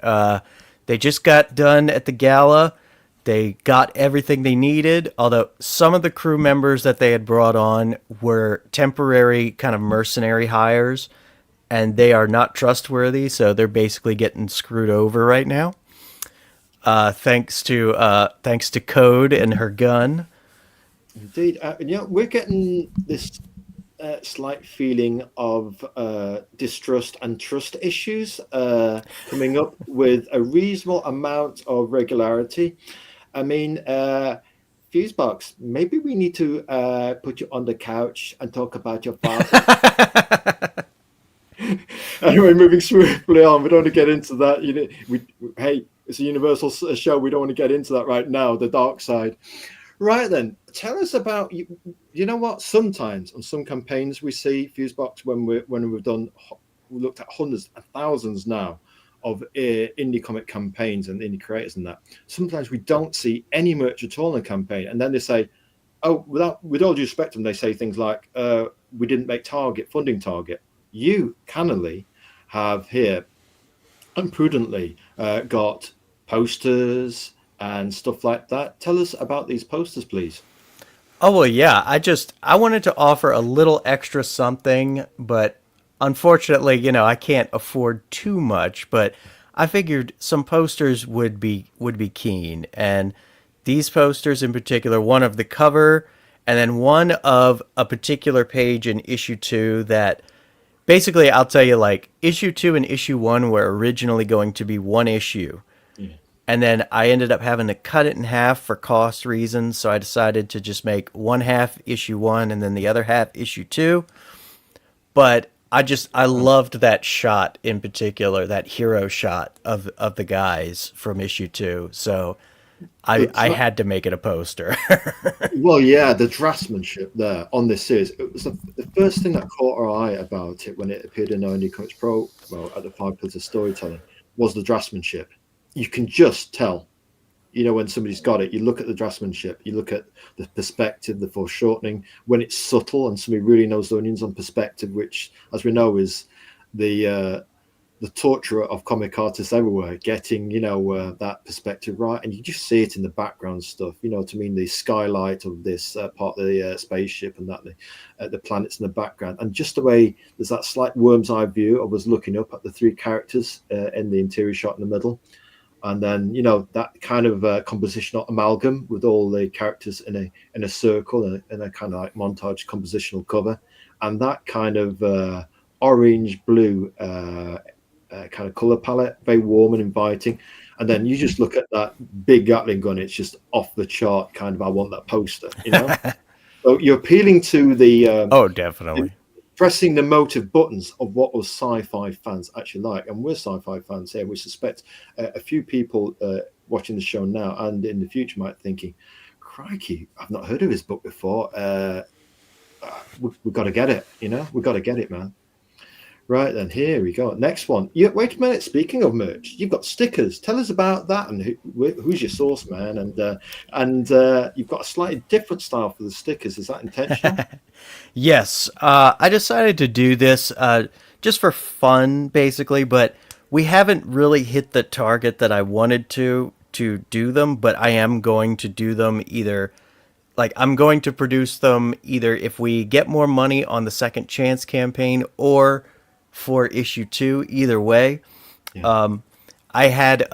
They just got done at the gala. They got everything they needed, although some of the crew members that they had brought on were temporary kind of mercenary hires, and they are not trustworthy, so they're basically getting screwed over right now. Thanks to Code and her gun. Indeed. We're getting this slight feeling of distrust and trust issues coming up with a reasonable amount of regularity. I mean, fuseboxx, maybe we need to put you on the couch and talk about your father. Anyway, moving swiftly on, we don't want to get into that. Hey, it's a Universal show. We don't want to get into that right now, the dark side. Right then, tell us about you know what? Sometimes on some campaigns we see fuseboxx when we looked at hundreds and thousands now of indie comic campaigns and indie creators and that. Sometimes we don't see any merch at all in a campaign, and then they say, "Oh, with all due respect," and they say things like, "We didn't make funding target." You cannily have here and prudently got posters and stuff like that. Tell us about these posters, please. Oh, well, yeah. I wanted to offer a little extra something, but unfortunately, I can't afford too much, but I figured some posters would be keen. And these posters in particular, one of the cover and then one of a particular page in issue 2 that basically, I'll tell you, like, issue 2 and issue 1 were originally going to be one issue. Yeah. And then I ended up having to cut it in half for cost reasons, so I decided to just make one half issue 1 and then the other half issue 2. But I loved that shot in particular, that hero shot of the guys from issue 2. So I had to make it a poster. Well, yeah, the draftsmanship there on this series. It was the first thing that caught our eye about it when it appeared in Indie Comics Pro, at the 5 Pillars of Storytelling, was the draftsmanship. You can just tell, when somebody's got it. You look at the draftsmanship, you look at the perspective, the foreshortening, when it's subtle and somebody really knows the onions on perspective, which, as we know, is the torture of comic artists everywhere, getting that perspective right, and you just see it in the background stuff. The skylight of this part of the spaceship and that the planets in the background, and just the way there's that slight worm's eye view. I was looking up at the 3 characters in the interior shot in the middle. And then, that kind of compositional amalgam with all the characters in a circle in a kind of like montage compositional cover. And that kind of orange blue kind of color palette, very warm and inviting. And then you just look at that big Gatling gun. It's just off the chart kind of, I want that poster, So you're appealing to the... oh, definitely. Pressing the motive buttons of what was sci-fi fans actually like. And we're sci-fi fans here. We suspect a few people watching the show now and in the future might be thinking, crikey, I've not heard of his book before. We've got to get it, We've got to get it, man. Right, then, here we go. Next one. Wait a minute. Speaking of merch, you've got stickers. Tell us about that and who's your source, man. And you've got a slightly different style for the stickers. Is that intentional? Yes. I decided to do this just for fun, basically, but we haven't really hit the target that I wanted to do them, but I am going to do them either... Like, I'm going to produce them either if we get more money on the Second Chance campaign or... for issue 2, either way. Yeah. I had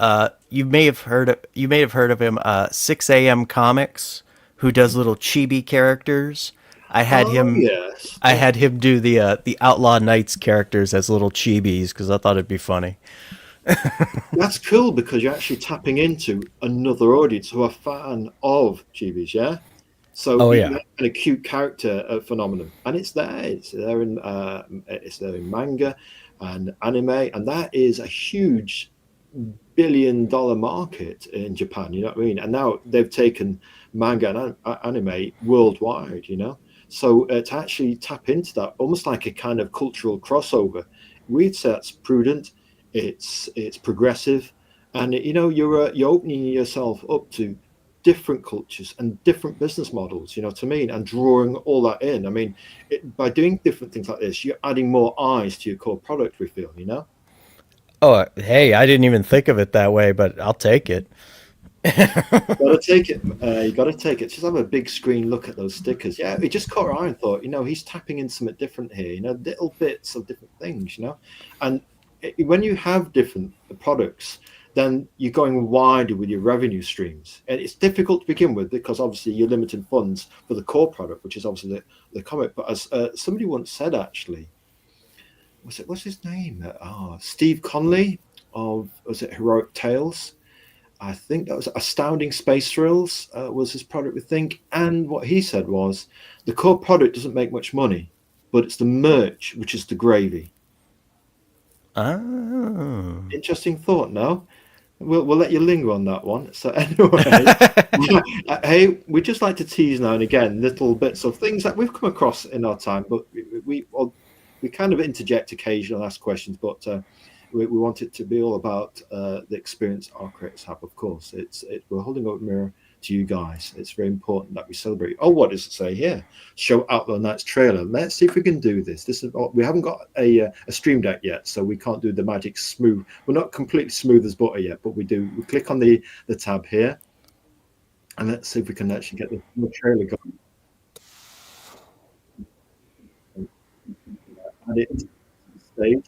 you may have heard of him, 6 a.m. Comics, who does little chibi characters. I had him do the Outlaw Knights characters as little chibis because I thought it'd be funny. That's cool because you're actually tapping into another audience who are fan of chibis, yeah. So an acute character phenomenon, and it's there. It's there in manga and anime, and that is a huge billion-dollar market in Japan. You know what I mean? And now they've taken manga and anime worldwide. So to actually tap into that, almost like a kind of cultural crossover, we'd say that's prudent. It's progressive, and you're opening yourself up to different cultures and different business models. You know what I mean? And drawing all that in. I mean, by doing different things like this, you're adding more eyes to your core product. We feel, you know. Oh, hey, I didn't even think of it that way, but I'll take it. Gotta take it. You gotta take it. Just have a big screen look at those stickers. Yeah, it just caught our eye and thought, he's tapping in something different here. Little bits of different things. And when you have different products, then you're going wider with your revenue streams. And it's difficult to begin with because obviously you're limiting funds for the core product, which is obviously the comic. But as somebody once said, actually, what's his name? Steve Conley was it Heroic Tales? I think that was Astounding Space Thrills was his product, we think. And what he said was the core product doesn't make much money, but it's the merch, which is the gravy. Oh. Interesting thought, no? We'll let you linger on that one. So anyway, hey, we just like to tease now and again little bits of things that we've come across in our time, but we kind of interject occasionally and ask questions, but we want it to be all about the experience our creators have. Of course, we're holding up a mirror to you guys. It's very important that we celebrate. Oh, what does it say here? Show Outlaw Nights trailer. Let's see if we can do this. We haven't got a stream deck yet, so we can't do the magic smooth. We're not completely smooth as butter yet, but we click on the tab here, and let's see if we can actually get the trailer going. Add it to the stage.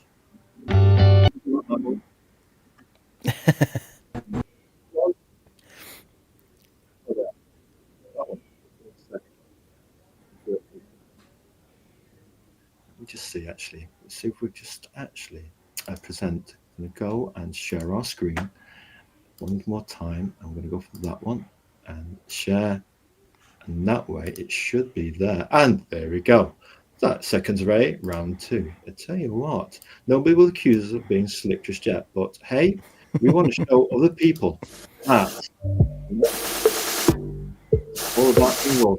We just see actually. Let's see if we just actually present. I'm going to go and share our screen one more time. I'm going to go for that one and share, and that way it should be there. And there we go. That seconds array, round 2. I tell you what, nobody will accuse us of being slick just yet, but hey, we want to show other people that it's all about being raw.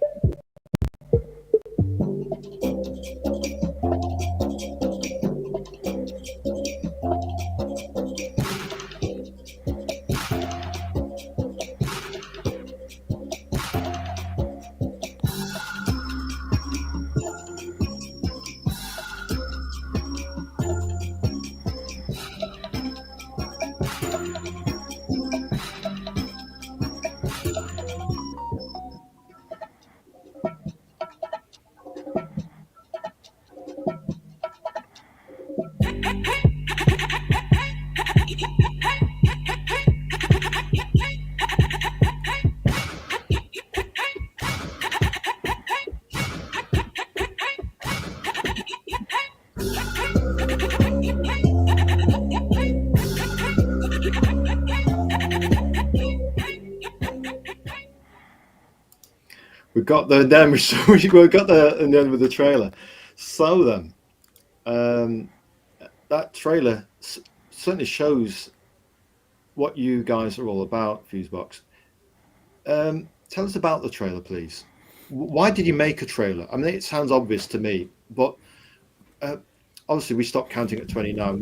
We got the then we got the and then with the trailer. So then, that trailer certainly shows what you guys are all about, fuseboxx. Tell us about the trailer, please. Why did you make a trailer? I mean, it sounds obvious to me, but obviously we stopped counting at 29.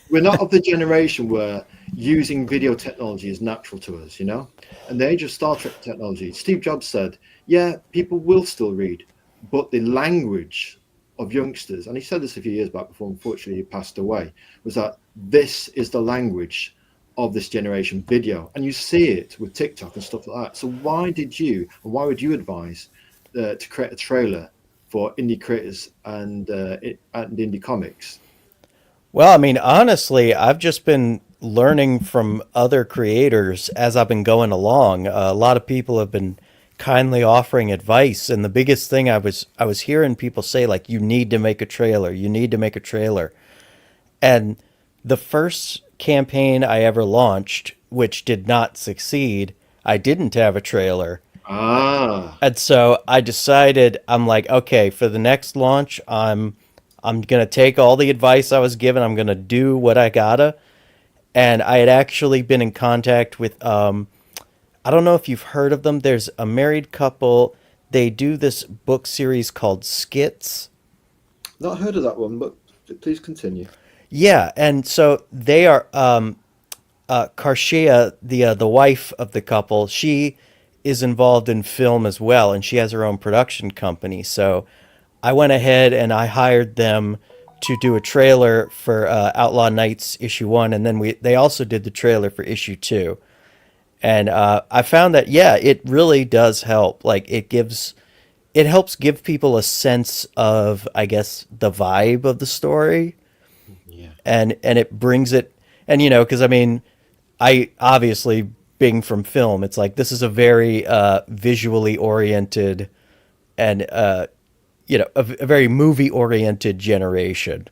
We're not of the generation where using video technology is natural to us, And the age of Star Trek technology, Steve Jobs said, yeah, people will still read, but the language of youngsters, and he said this a few years back before unfortunately he passed away, was that this is the language of this generation, video. And you see it with TikTok and stuff like that. So why would you advise to create a trailer for indie creators and indie comics? Well, I mean, honestly, I've just been learning from other creators as I've been going along. A lot of people have been kindly offering advice, and the biggest thing I was hearing people say, like, you need to make a trailer, you need to make a trailer. And the first campaign I ever launched, which did not succeed, I didn't have a trailer. And so I decided, I'm like, okay, for the next launch, I'm going to take all the advice I was given. I'm going to do what I gotta. And I had actually been in contact with, I don't know if you've heard of them. There's a married couple. They do this book series called Skits. Not heard of that one, but please continue. Yeah, and so they are Karshia, the wife of the couple. She is involved in film as well, and she has her own production company. So I went ahead and I hired them to do a trailer for Outlaw Nights issue 1, and then they also did the trailer for issue 2. And I found that yeah, it really does help. Like it helps give people a sense of, I guess, the vibe of the story, Yeah. and it brings it. And because I mean, I obviously being from film, it's like this is a very visually oriented and a very movie oriented generation.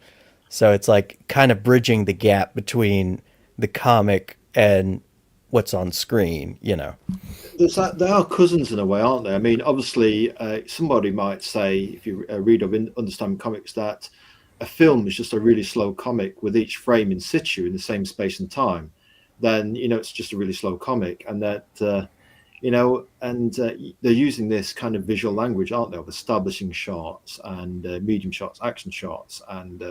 So it's like kind of bridging the gap between the comic and what's on screen. They are cousins in a way, aren't they? I mean, obviously, somebody might say, if you read or understand comics, that a film is just a really slow comic with each frame in situ in the same space and time. Then it's just a really slow comic, and that and they're using this kind of visual language, aren't they, of establishing shots and medium shots, action shots, and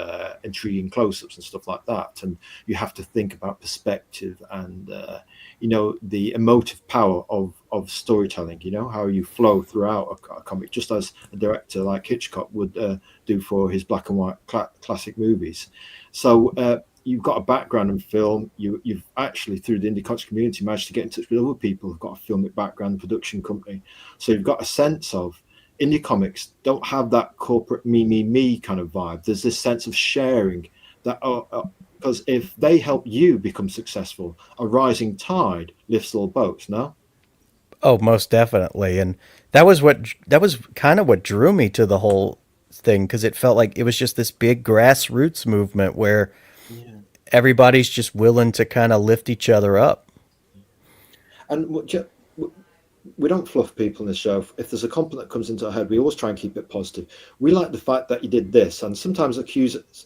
intriguing close-ups and stuff like that. And you have to think about perspective and the emotive power of storytelling. How you flow throughout a comic, just as a director like Hitchcock would do for his black and white classic movies. So you've got a background in film. You've actually, through the indie comics community, managed to get in touch with other people who've got a filmic background, production company. So you've got a sense of indie comics don't have that corporate me kind of vibe. There's this sense of sharing that because if they help you become successful, a rising tide lifts all boats. No. Oh, most definitely. And that was kind of what drew me to the whole thing, because it felt like it was just this big grassroots movement where Yeah. everybody's just willing to kind of lift each other up. And we don't fluff people in the show. If there's a compliment that comes into our head, we always try and keep it positive. We like the fact that you did this, and sometimes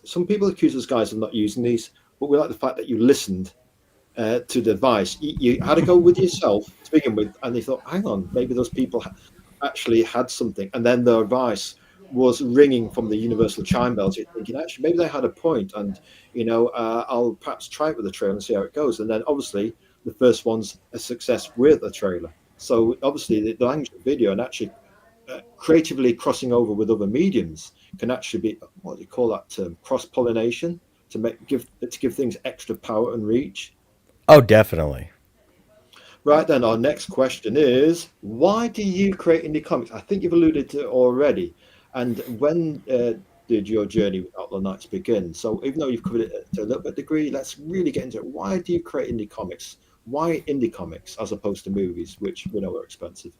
some people accuse us guys of not using these, but we like the fact that you listened to the advice. You had to go with yourself to begin with, and you thought, hang on, maybe those people actually had something, and then the advice was ringing from the universal chime bells. You're thinking, actually, maybe they had a point, and I'll perhaps try it with the trailer and see how it goes. And then obviously the first one's a success with a trailer. So obviously the language of video and actually creatively crossing over with other mediums can actually be, what do you call that term, cross pollination, to give things extra power and reach. Oh, definitely. Right then, our next question is, why do you create indie comics? I think you've alluded to it already. And when did your journey with Outlaw Nights begin? So even though you've covered it to a little bit degree, let's really get into it. Why do you create indie comics? Why indie comics as opposed to movies, which we know are expensive?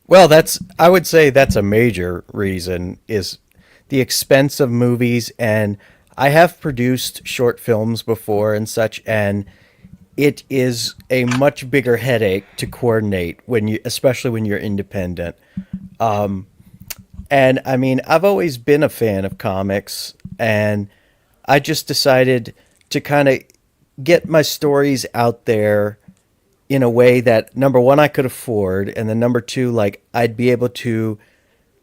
Well, I would say that's a major reason is the expense of movies. And I have produced short films before and such, and it is a much bigger headache to coordinate especially when you're independent. And I mean, I've always been a fan of comics, and I just decided to kind of get my stories out there in a way that, number one, I could afford, and then number two, like I'd be able to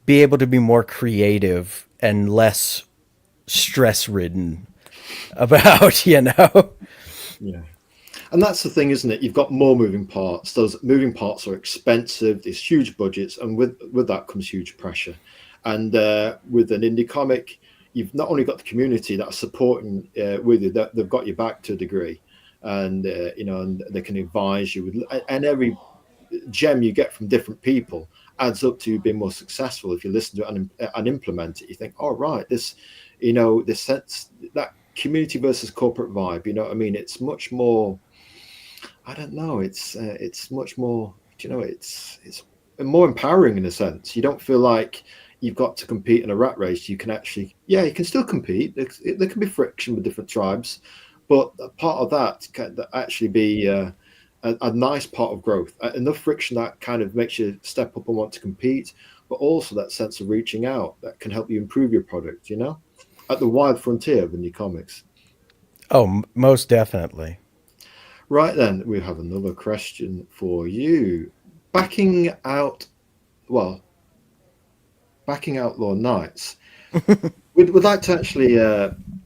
be more creative and less stress ridden about, Yeah. And that's the thing, isn't it? You've got more moving parts. Those moving parts are expensive. There's huge budgets, and with that comes huge pressure. And with an indie comic, you've not only got the community that are supporting with you, that they've got your back to a degree, and and they can advise you with, and every gem you get from different people adds up to you being more successful if you listen to it and implement it. You think, oh right, this sense, that community versus corporate vibe. You know what I mean? It's much more. I don't know. It's much more. It's more empowering in a sense. You don't feel like you've got to compete in a rat race. You can actually, yeah, you can still compete. There can be friction with different tribes, but a part of that can actually be a nice part of growth. Enough friction that kind of makes you step up and want to compete, but also that sense of reaching out that can help you improve your product. At the wide frontier of indie comics. Oh, most definitely. Right then, we have another question for you. Backing out, well, backing Outlaw Nights. We'd like to actually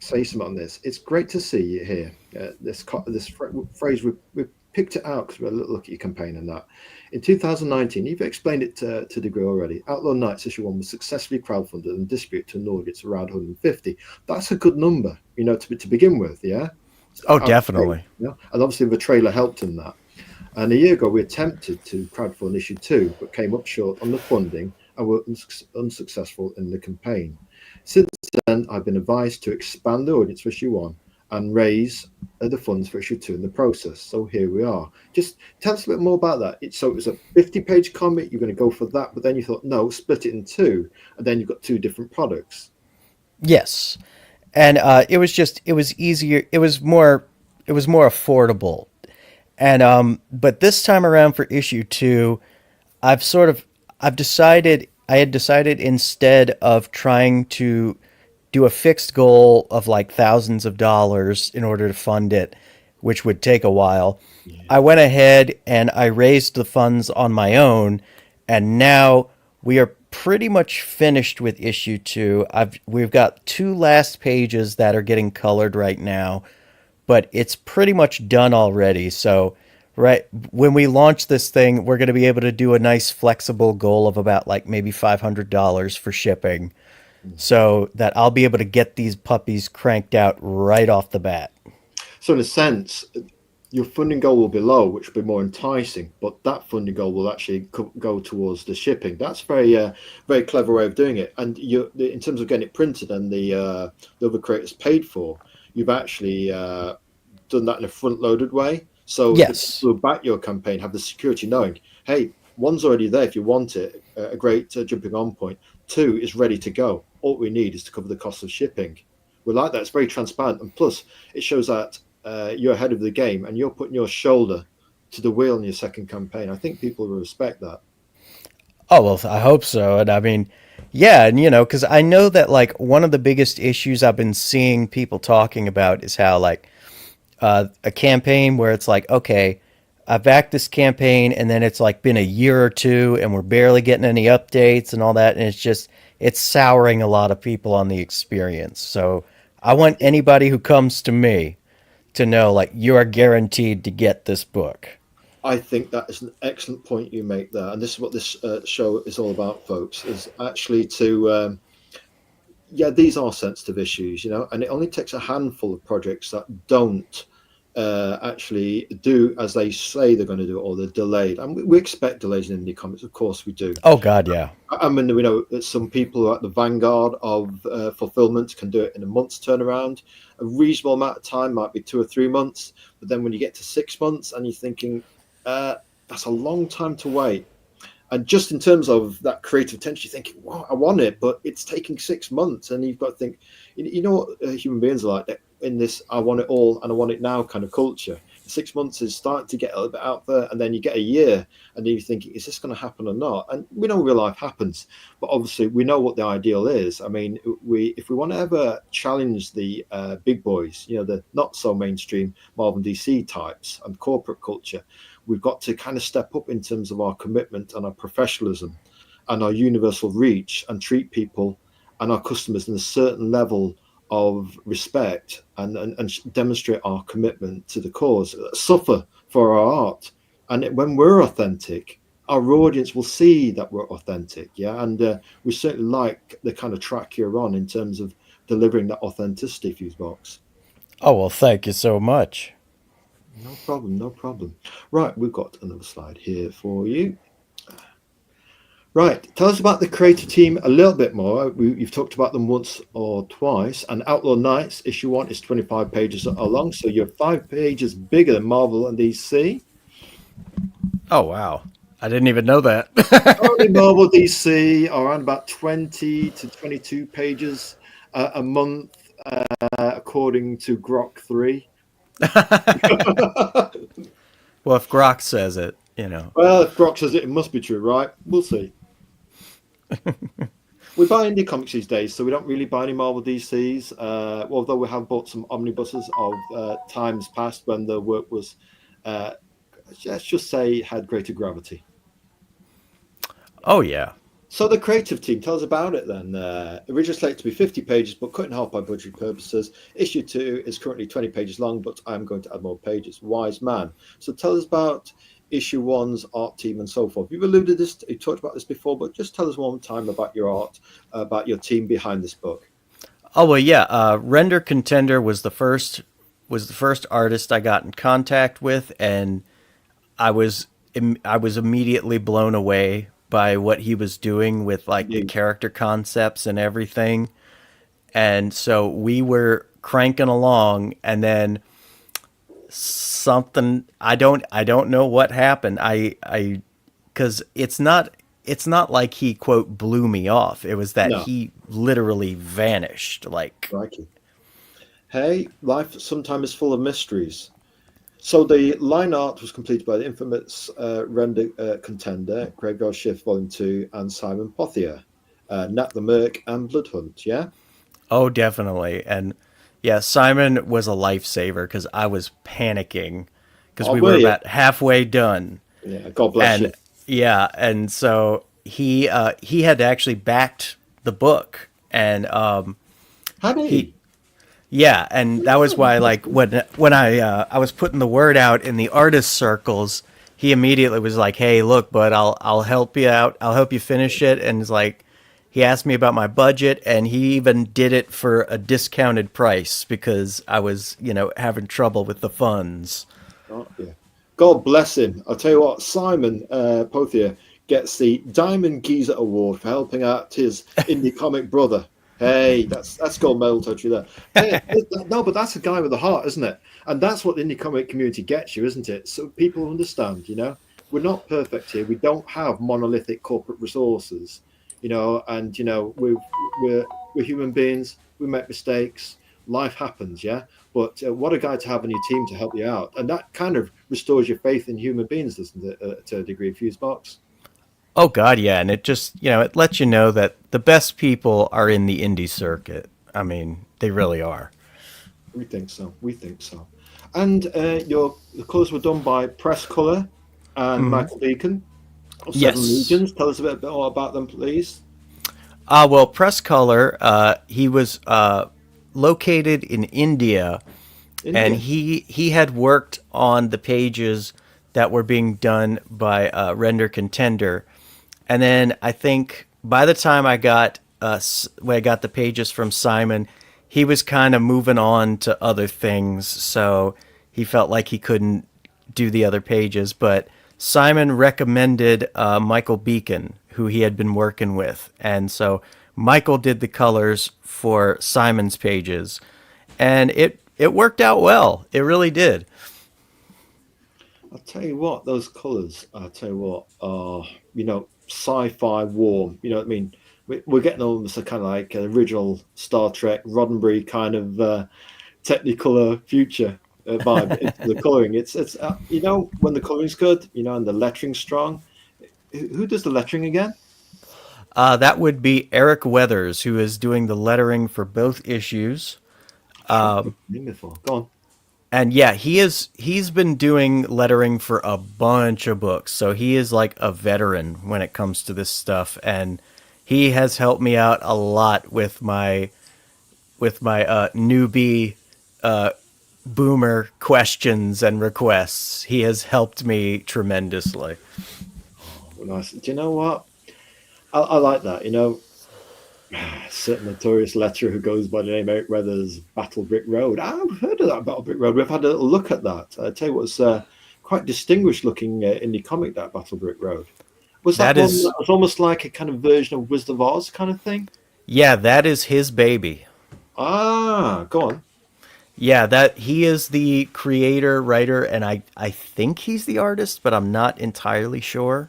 say something on this. It's great to see you here. This phrase we picked it out because we had a little look at your campaign and that. In 2019, you've explained it to a degree already. Outlaw Nights issue one was successfully crowdfunded and distributed to an audience around 150. That's a good number, to begin with. Yeah. Oh, definitely. Yeah, and obviously the trailer helped in that. And a year ago, we attempted to crowdfund issue two, but came up short on the funding and were unsuccessful in the campaign. Since then, I've been advised to expand the audience for issue one and raise the funds for issue two in the process. So here we are. Just tell us a bit more about that. So it was a 50-page comic. You're going to go for that, but then you thought, no, split it in two, and then you've got two different products. Yes, and it was easier. It was more affordable. And but this time around for issue two, I've sort of I've decided I had decided instead of trying to do a fixed goal of like thousands of dollars in order to fund it, which would take a while. I went ahead and I raised the funds on my own, and now we are pretty much finished with issue two. We've got two last pages that are getting colored right now, but it's pretty much done already. So, right when we launch this thing, we're going to be able to do a nice flexible goal of about like maybe $500 for shipping, so that I'll be able to get these puppies cranked out right off the bat. So in a sense, your funding goal will be low, which will be more enticing, but that funding goal will actually go towards the shipping. That's very clever way of doing it. And in terms of getting it printed and the other creators paid for, you've actually done that in a front-loaded way. So Yes. the people who back your campaign have the security knowing, hey, one's already there if you want it, a great jumping on point. Two is ready to go. All we need is to cover the cost of shipping. We like that. It's very transparent. And plus, it shows that you're ahead of the game and you're putting your shoulder to the wheel in your second campaign. I think people will respect that. Oh, well, I hope so. And I mean, yeah, and because I know that like one of the biggest issues I've been seeing people talking about is how like a campaign where it's like, okay, I backed this campaign and then it's like been a year or two and we're barely getting any updates and all that. And it's souring a lot of people on the experience. So I want anybody who comes to me to know like you are guaranteed to get this book. I think that is an excellent point you make there. And this is what this show is all about, folks, is actually these are sensitive issues, and it only takes a handful of projects that don't actually do as they say they're going to do, or they're delayed. And we expect delays in indie comics, of course we do. Oh God, yeah. I mean, we know that some people who are at the vanguard of fulfillment can do it in a month's turnaround. A reasonable amount of time might be 2 or 3 months, but then when you get to 6 months and you're thinking, that's a long time to wait. And just in terms of that creative tension, you're thinking, wow, I want it, but it's taking 6 months. And you've got to think, you know what human beings are like in this I want it all and I want it now kind of culture. 6 months is starting to get a little bit out there, and then you get a year and then you're thinking, is this going to happen or not? And we know real life happens, but obviously we know what the ideal is. I mean, if we want to ever challenge the big boys, the not so mainstream Marvel and DC types and corporate culture, we've got to kind of step up in terms of our commitment and our professionalism and our universal reach, and treat people and our customers in a certain level of respect, and demonstrate our commitment to the cause, suffer for our art. And when we're authentic, our audience will see that we're authentic. Yeah. And we certainly like the kind of track you're on in terms of delivering that authenticity, Fuseboxx. Oh, well, thank you so much. No problem, no problem. Right, we've got another slide here for you. Right, tell us about the creative team a little bit more. You've talked about them once or twice. And Outlaw Nights issue one is 25 pages long, so you're 5 pages bigger than Marvel and DC. Oh, wow. I didn't even know that. Currently, Marvel DC are around about 20 to 22 pages a month, according to Grok 3. Well, if Grok says it, Well, if Grok says it, it must be true, right? We'll see. We buy indie comics these days, so we don't really buy any Marvel DCs. Although we have bought some omnibuses of times past when the work was, let's just say, had greater gravity. Oh, yeah. So the creative team, tell us about it then. Originally slated to be 50 pages, but cut in half by budgetary purposes. Issue 2 is currently 20 pages long, but I'm going to add more pages. Wise man. So tell us about issue 1's art team and so forth. You've alluded this, you talked about this before, but just tell us one time about your art, about your team behind this book. Oh well, yeah. Render Contender was the first artist I got in contact with, and I was I was immediately blown away by what he was doing with like the Yeah. character concepts and everything. And so we were cranking along, and then something I don't know what happened. I because it's not like he quote blew me off. It was that No, he literally vanished. Like, crikey. Hey, life sometimes is full of mysteries. So the line art was completed by the infamous render contender, Graveyard Shift Volume 2, and Simon Pothier, Nat the Merc, and Bloodhunt, yeah? oh, definitely. And yeah, Simon was a lifesaver because I was panicking because Oh, we were were you? about halfway done. Yeah, God bless you. And yeah, and so he had actually backed the book, and he Honey. yeah, and that was why like when I was putting the word out in the artist circles, he immediately was like, "Hey, look, bud, I'll help you out. I'll help you finish it." And it's like he asked me about my budget, and he even did it for a discounted price because I was, having trouble with the funds. Oh, yeah. God bless him. I'll tell you what, Simon Pothier gets the Diamond Geezer Award for helping out his indie comic brother. Hey, that's gold medal touchy there. Hey, no, but that's a guy with a heart, isn't it? And that's what the indie comic community gets you, isn't it? So people understand, we're not perfect here. We don't have monolithic corporate resources, and we're human beings. We make mistakes. Life happens, yeah. But what a guy to have on your team to help you out, and that kind of restores your faith in human beings, doesn't it? To a degree, Fuseboxx. Oh God, yeah, and it just it lets you know that the best people are in the indie circuit. I mean, they really are. We think so. We think so. And the colours were done by Press Colour and Hmm. Michael Beacon of Seven Yes. Legions. Tell us a bit more about them, please. Well, Press Color, he was located in India, and India. he had worked on the pages that were being done by Render Contender, and then I think by the time when I got the pages from Simon, he was kind of moving on to other things, so he felt like he couldn't do the other pages. But Simon recommended Michael Beacon, who he had been working with, and so Michael did the colors for Simon's pages, and it worked out well. It really did. I'll tell you what, those colours, I'll tell you what, are, sci-fi warm. You know what I mean? We're getting almost a kind of like an original Star Trek Roddenberry kind of Technicolor future vibe into the colouring. It's when the colouring's good, and the lettering's strong. Who does the lettering again? That would be Eric Weathers, who is doing the lettering for both issues. Sure, I've seen him before. Go on. And yeah, he's been doing lettering for a bunch of books. So he is like a veteran when it comes to this stuff, and he has helped me out a lot with my newbie boomer questions and requests. He has helped me tremendously. Nice. Do you know what? I like that. Certain notorious letterer who goes by the name Eric Weathers, Battle Brick Road. I've heard of that Battle Brick Road. We've had a little look at that. I tell you what's quite distinguished looking indie comic, that Battle Brick Road. Was that That one is, that was almost like a kind of version of Wizard of Oz kind of thing? yeah, that is his baby. Go on. Yeah, that he is the creator, writer, and I think he's the artist, but I'm not entirely sure.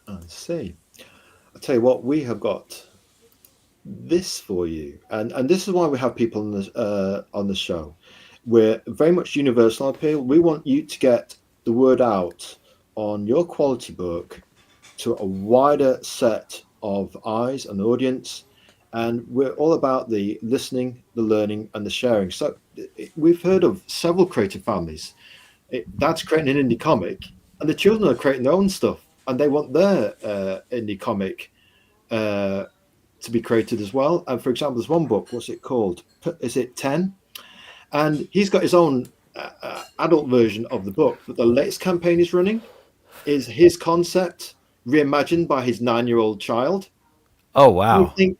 I see. I tell you what, we have got this for you, and this is why we have people on the show. We're very much universal appeal. We want you to get the word out on your quality book to a wider set of eyes and audience, and we're all about the listening, the learning, and the sharing. So we've heard of several creative families. Dad's creating an indie comic, and the children are creating their own stuff. and they want their indie comic to be created as well. And for example, there's one book. What's it called? Is it 10? And he's got his own adult version of the book, but the latest campaign he's running is his concept reimagined by his 9-year-old child. Oh You wow. think,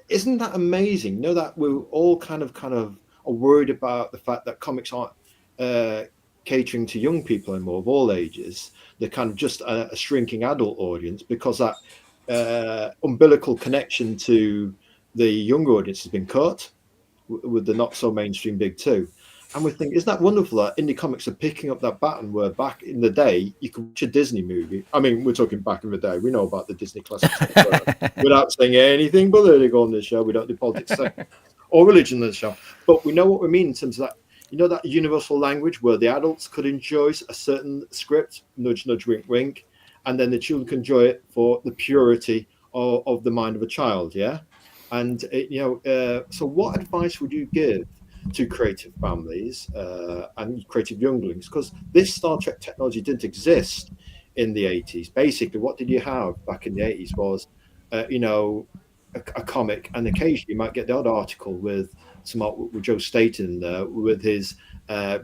isn't that amazing? You know that we're all kind of are worried about the fact that comics aren't uh, catering to young people anymore of all ages. They're kind of just a shrinking adult audience because that umbilical connection to the younger audience has been cut with the not so mainstream big two. And we think, isn't that wonderful that indie comics are picking up that baton where back in the day you could watch a Disney movie. I mean, we're talking back in the day. We know about the Disney classics without saying anything political on this show. We don't do politics or religion on the show. But we know what we mean in terms of that, you know, that universal language where the adults could enjoy a certain script, nudge, nudge, wink, wink, and then the children can enjoy it for the purity of the mind of a child, yeah? And, so what advice would you give to creative families and creative younglings? Because this Star Trek technology didn't exist in the 80s. Basically, what did you have back in the 80s was, a comic, and occasionally you might get the odd article with some art with Joe Staten with his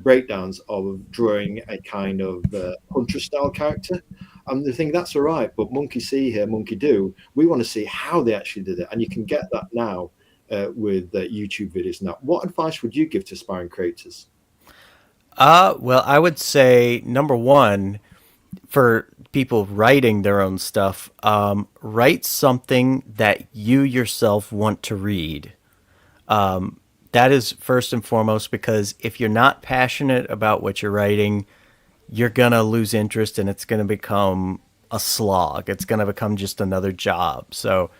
breakdowns of drawing a kind of hunter style character. And the thing that's all right, but monkey see here, monkey do. We want to see how they actually did it, and you can get that now with YouTube videos. Now, what advice would you give to aspiring creators? Well, I would say number one, for people writing their own stuff, write something that you yourself want to read. That is first and foremost, because if you're not passionate about what you're writing, you're going to lose interest and it's going to become a slog. It's going to become just another job. So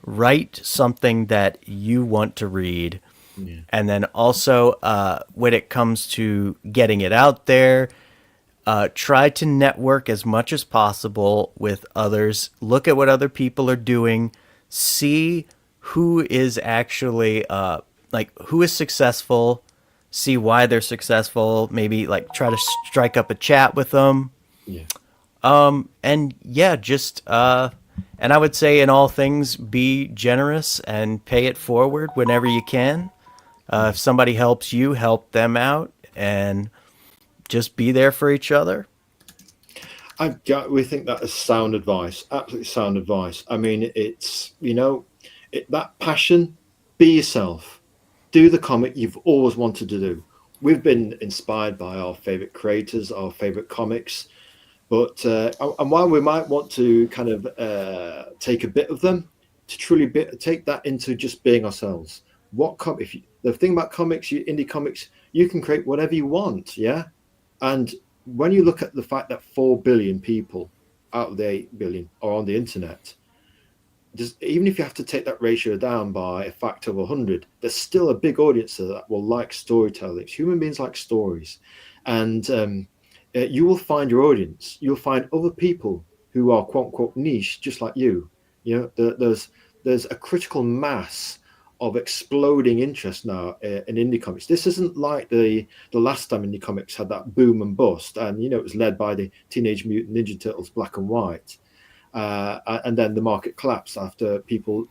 write something that you want to read. Yeah. And then also, when it comes to getting it out there, try to network as much as possible with others. Look at what other people are doing. See who is actually who is successful. See why they're successful. Maybe like try to strike up a chat with them. Yeah. And yeah, just and I would say in all things, be generous and pay it forward whenever you can. If somebody helps you, help them out, and just be there for each other. We think that is sound advice, absolutely sound advice. I mean, it's, that passion, be yourself, do the comic you've always wanted to do. We've been inspired by our favorite creators, our favorite comics, but and while we might want to kind of take a bit of them, to truly take that into just being ourselves. The thing about comics, indie comics, you can create whatever you want, yeah. And when you look at the fact that 4 billion people out of the 8 billion are on the internet, even if you have to take that ratio down by a factor of 100, there's still a big audience that will like storytelling. Human beings like stories. And you will find your audience. You'll find other people who are quote unquote niche, just like you. There's a critical mass of exploding interest now in indie comics. This isn't like the last time indie comics had that boom and bust, and it was led by the Teenage Mutant Ninja Turtles Black and White, and then the market collapsed after people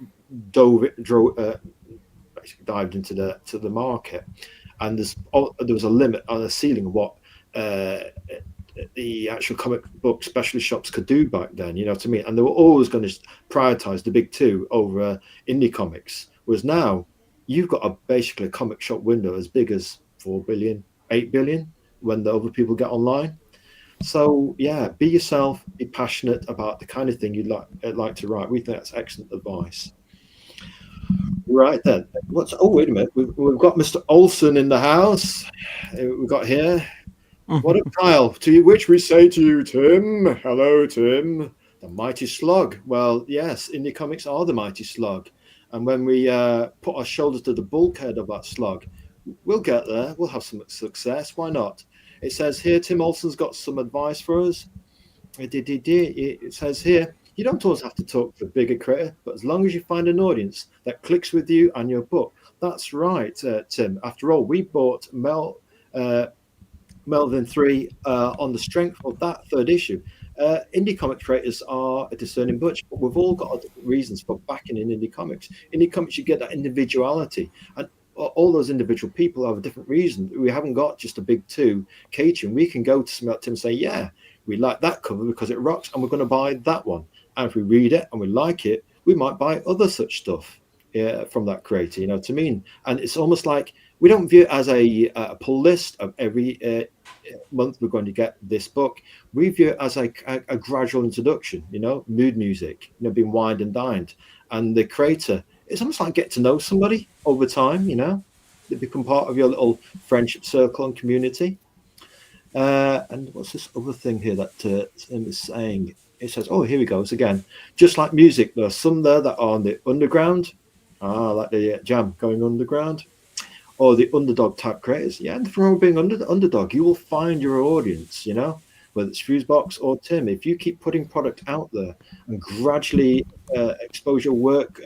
basically dived into the market, and there was a limit on a ceiling of what the actual comic book specialist shops could do back then. You know what I mean? And they were always going to prioritize the big two over indie comics. Whereas now, you've got basically a comic shop window as big as 4 billion, 8 billion when the other people get online. So, yeah, be yourself, be passionate about the kind of thing you'd like to write. We think that's excellent advice. Right then. Wait a minute. We've got Mr. Olsen in the house. We've got here. What a pile. To which we say to you, Tim. Hello, Tim. The mighty slug. Well, yes, indie comics are the mighty slug. And when we put our shoulders to the bulkhead of that slug, we'll get there. We'll have some success. Why not? It says here, Tim Olsen's got some advice for us. It says here, you don't always have to talk to a bigger creator, but as long as you find an audience that clicks with you and your book. That's right, Tim. After all, we bought Melvin 3 on the strength of that third issue. Indie comic creators are a discerning bunch, but we've all got different reasons for backing in indie comics. Indie comics, you get that individuality, and all those individual people have a different reason. We haven't got just a big two catering. We can go to somebody like Tim and say, yeah, we like that cover because it rocks, and we're going to buy that one. And if we read it and we like it, we might buy other such stuff from that creator. You know what I mean? And it's almost like we don't view it as a pull list of every month we're going to get this book. We view it as a gradual introduction, you know, mood music, you know, being wined and dined. And the creator, it's almost like get to know somebody over time, you know, they become part of your little friendship circle and community. And what's this other thing here that Tim is saying? It says, oh, here we go. So again, just like music, there are some there that are on the underground, like the Jam going underground, or the underdog type creators. Yeah, and from being under the underdog, you will find your audience, you know, whether it's fuseboxx or Tim. If you keep putting product out there and gradually expose your work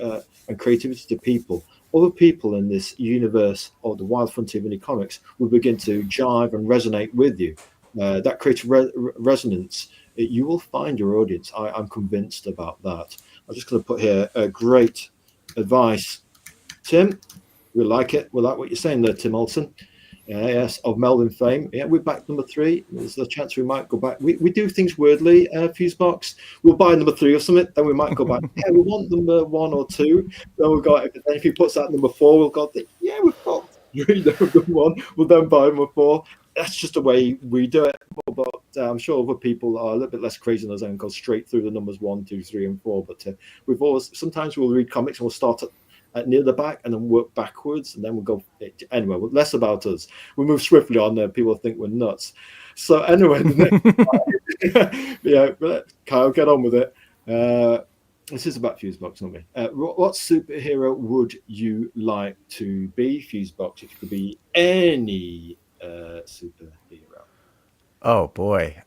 and creativity to people, other people in this universe or the wild frontier of indie comics will begin to jive and resonate with you. That creates resonance. You will find your audience. I'm convinced about that. I'm just going to put here great advice, Tim. We like it. We like what you're saying there, Tim Olsen. Yes, of Melvin fame. Yeah, we're back number 3. There's a chance we might go back. We do things weirdly, fuseboxx. We'll buy number 3 or something, then we might go back. Yeah, we want number 1 or 2. Then we'll go, if he puts out number 4, we'll go, yeah, we've got 3, number 1. We'll then buy number 4. That's just the way we do it. But I'm sure other people are a little bit less crazy than us and go straight through the numbers 1, 2, 3, and 4. But we've always, sometimes we'll read comics and we'll start at near the back and then work backwards, and then we'll go anyway. Less about us. We move swiftly on there. People think we're nuts. So anyway, yeah, Kyle, get on with it. This is about fuseboxx, not me. What superhero would you like to be, fuseboxx? If you could be any superhero. Oh boy.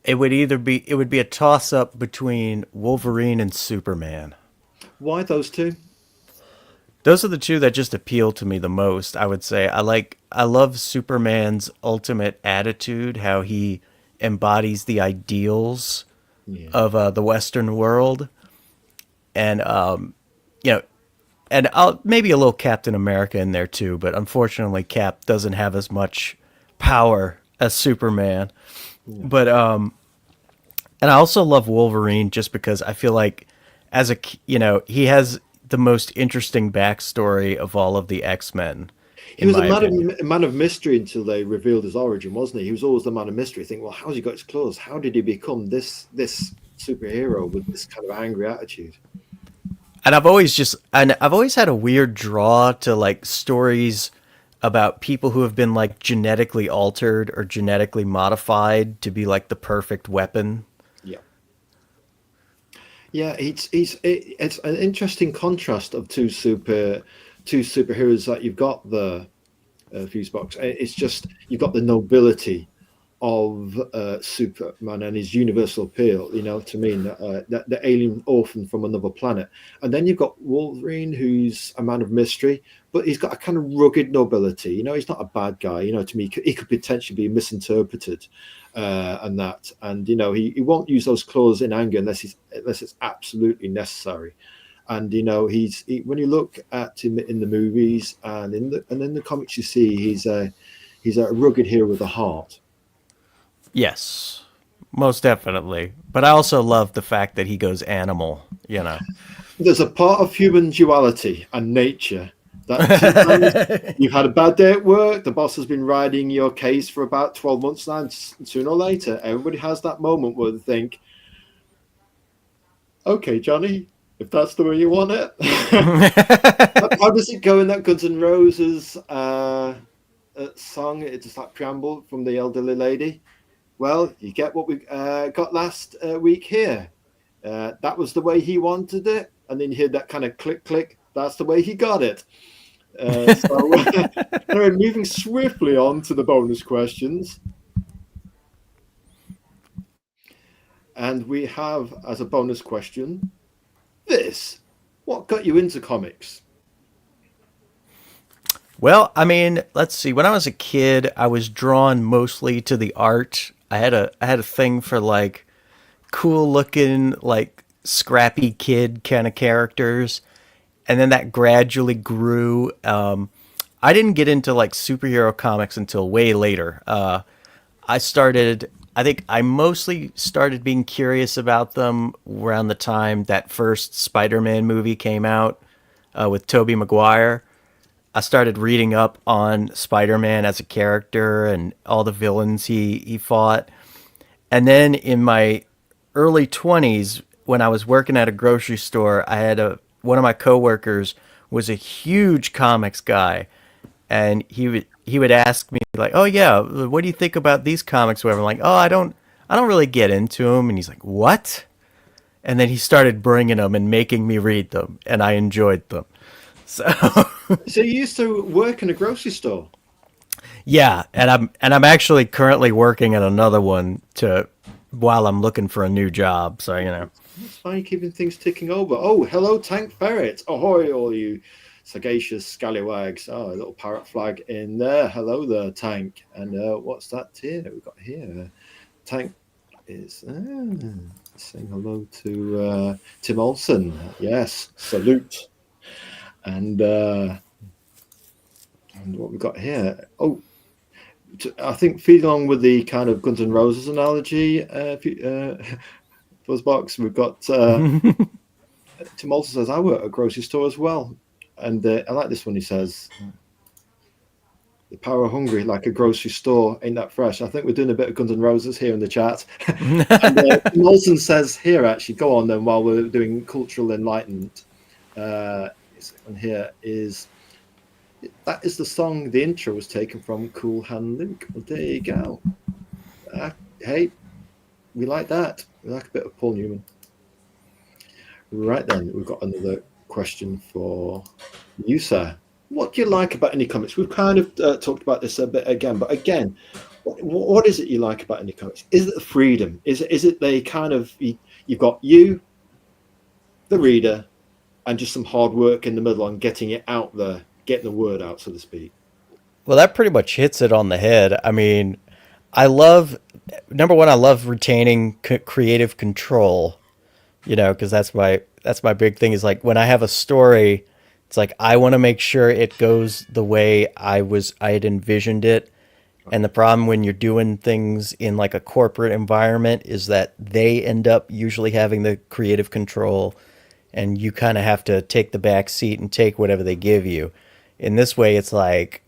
It would be a toss up between Wolverine and Superman. Why those two? Those are the two that just appeal to me the most, I would say. I love Superman's ultimate attitude, how he embodies the ideals of the Western world. And you know, and I'll maybe a little Captain America in there too, but unfortunately Cap doesn't have as much power as Superman. But and I also love Wolverine just because I feel like he has the most interesting backstory of all of the X-Men. He was a man of mystery until they revealed his origin, wasn't he? He was always the man of mystery. Think, well, how's he got his clothes? How did he become this superhero with this kind of angry attitude? And I've always had a weird draw to like stories about people who have been like genetically altered or genetically modified to be like the perfect weapon. Yeah, it's an interesting contrast of two superheroes that you've got the fuseboxx. It's just you've got the nobility of Superman and his universal appeal, you know, to me, the alien orphan from another planet. And then you've got Wolverine, who's a man of mystery, but he's got a kind of rugged nobility. You know, he's not a bad guy. You know, to me, he could potentially be misinterpreted and that. And, you know, he won't use those claws in anger unless it's absolutely necessary. And, you know, when you look at him in the movies and in the comics, you see he's a rugged hero with a heart. Yes, most definitely. But I also love the fact that he goes animal, you know. There's a part of human duality and nature that sometimes you've had a bad day at work, the boss has been riding your case for about 12 months now, and sooner or later, everybody has that moment where they think, okay, Johnny, if that's the way you want it. How does it go in that Guns N' Roses song? It's just like preamble from the elderly lady. Well, you get what we got last week here. That was the way he wanted it. And then you hear that kind of click, click. That's the way he got it. So anyway, moving swiftly on to the bonus questions. And we have, as a bonus question, this. What got you into comics? Well, I mean, let's see. When I was a kid, I was drawn mostly to the art. I had a thing for like cool looking, like scrappy kid kind of characters, and then that gradually grew. I didn't get into like superhero comics until way later. I started. I think I mostly started being curious about them around the time that first Spider-Man movie came out with Tobey Maguire. I started reading up on Spider-Man as a character and all the villains he fought. And then in my early 20s, when I was working at a grocery store, I had a one of my coworkers was a huge comics guy, and he would ask me like, "Oh yeah, what do you think about these comics?" Whatever. I'm like, "Oh, I don't really get into them." And he's like, "What?" And then he started bringing them and making me read them, and I enjoyed them. So So you used to work in a grocery store. yeah, and I'm actually currently working at another one to while I'm looking for a new job. So That's fine, keeping things ticking over. Oh, hello, Tank Ferret. Ahoy, all you sagacious scallywags. Oh, a little parrot flag in there. Hello there, Tank. And what's that here we've got here? Tank is saying hello to Tim Olsen. Yes, salute. And what we got here? Oh, I think feeding along with the kind of Guns N' Roses analogy, Fuzzbox, we've got Tim Olsen says, I work at a grocery store as well. And I like this one. He says, the power of hungry, like a grocery store, ain't that fresh? I think we're doing a bit of Guns N' Roses here in the chat. And Tim Olsen says here, actually, go on then while we're doing cultural enlightenment. And here is, that is the song, the intro was taken from Cool Hand Luke. Well, there you go. Hey, we like that. We like a bit of Paul Newman. Right then, we've got another question for you, sir. What do you like about any comics? We've kind of talked about this a bit again, but again, what is it you like about any comics? Is it the freedom? Is it the kind of, you've got you, the reader, and just some hard work in the middle on getting it out there, getting the word out, so to speak? well, that pretty much hits it on the head. I mean, I love number one. I love retaining creative control. Because that's my big thing. Is like when I have a story, it's like I want to make sure it goes the way I had envisioned it. And the problem when you're doing things in like a corporate environment is that they end up usually having the creative control, and you kind of have to take the back seat and take whatever they give you. In this way, it's like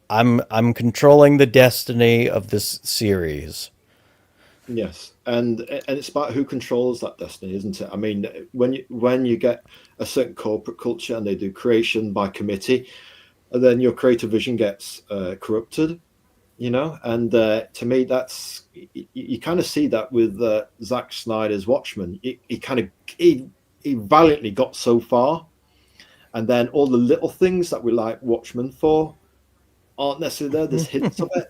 I'm controlling the destiny of this series. Yes, and it's about who controls that destiny, isn't it? I mean, when you get a certain corporate culture and they do creation by committee, and then your creative vision gets corrupted, And to me, that's you kind of see that with Zack Snyder's Watchmen. He valiantly got so far, and then all the little things that we like Watchmen for aren't necessarily there. There's hints of it.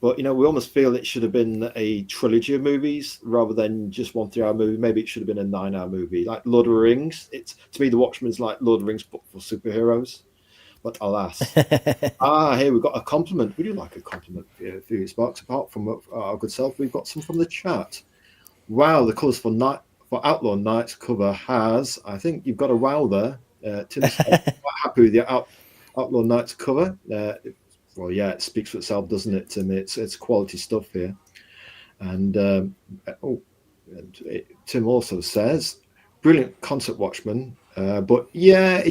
But we almost feel it should have been a trilogy of movies rather than just 1 3 hour movie. Maybe it should have been a 9 hour movie, like Lord of the Rings. It's to me, The Watchmen's like Lord of the Rings, but for superheroes. But alas, here we've got a compliment. We do like a compliment for Fuseboxx. Apart from our good self, we've got some from the chat. Wow, the colours for Outlaw Nights cover has. I think you've got a wow there. Tim's quite happy with your Outlaw Nights cover. Well, yeah, it speaks for itself, doesn't it, Tim? It's quality stuff here. And Tim also says, brilliant concept, Watchmen. But yeah,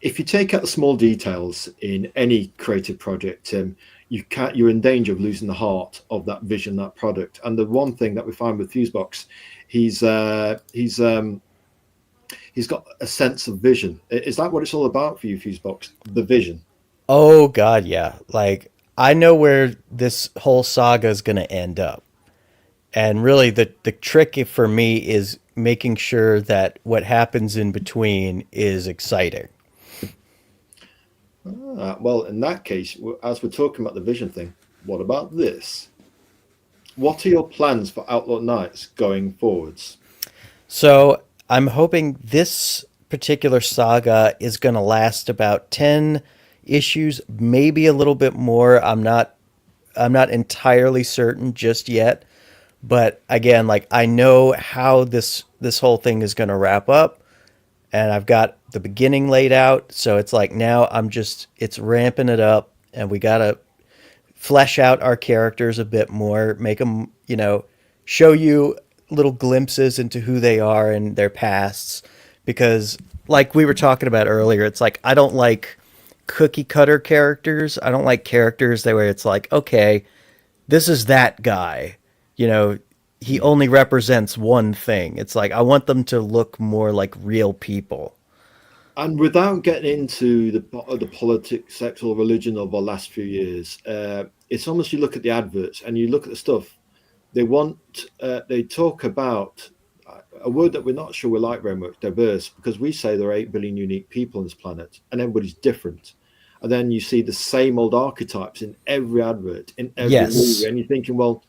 if you take out the small details in any creative project, Tim, you're in danger of losing the heart of that vision, that product. And the one thing that we find with Fuseboxx, he's got a sense of vision. Is that what it's all about for you, Fuseboxx? The vision. Oh God, yeah. Like I know where this whole saga is going to end up. And really the trick for me is making sure that what happens in between is exciting. Well, in that case, as we're talking about the vision thing, what about this? What are your plans for Outlaw Nights going forwards? So I'm hoping this particular saga is going to last about 10, issues, maybe a little bit more. I'm not entirely certain just yet, but again, like I know how this whole thing is going to wrap up, and I've got the beginning laid out. So it's like now it's ramping it up, and we got to flesh out our characters a bit more, make them, show you little glimpses into who they are and their pasts. Because, like we were talking about earlier, it's like I don't like cookie cutter characters. I don't like characters that where it's like, okay, this is that guy. You know, he only represents one thing. It's like I want them to look more like real people. And without getting into the politics, sexual religion of the last few years, it's almost you look at the adverts and you look at the stuff they want. They talk about a word that we're not sure we like very much, diverse, because we say there are 8 billion unique people on this planet and everybody's different. And then you see the same old archetypes in every advert, in every Yes. movie, and you're thinking, well,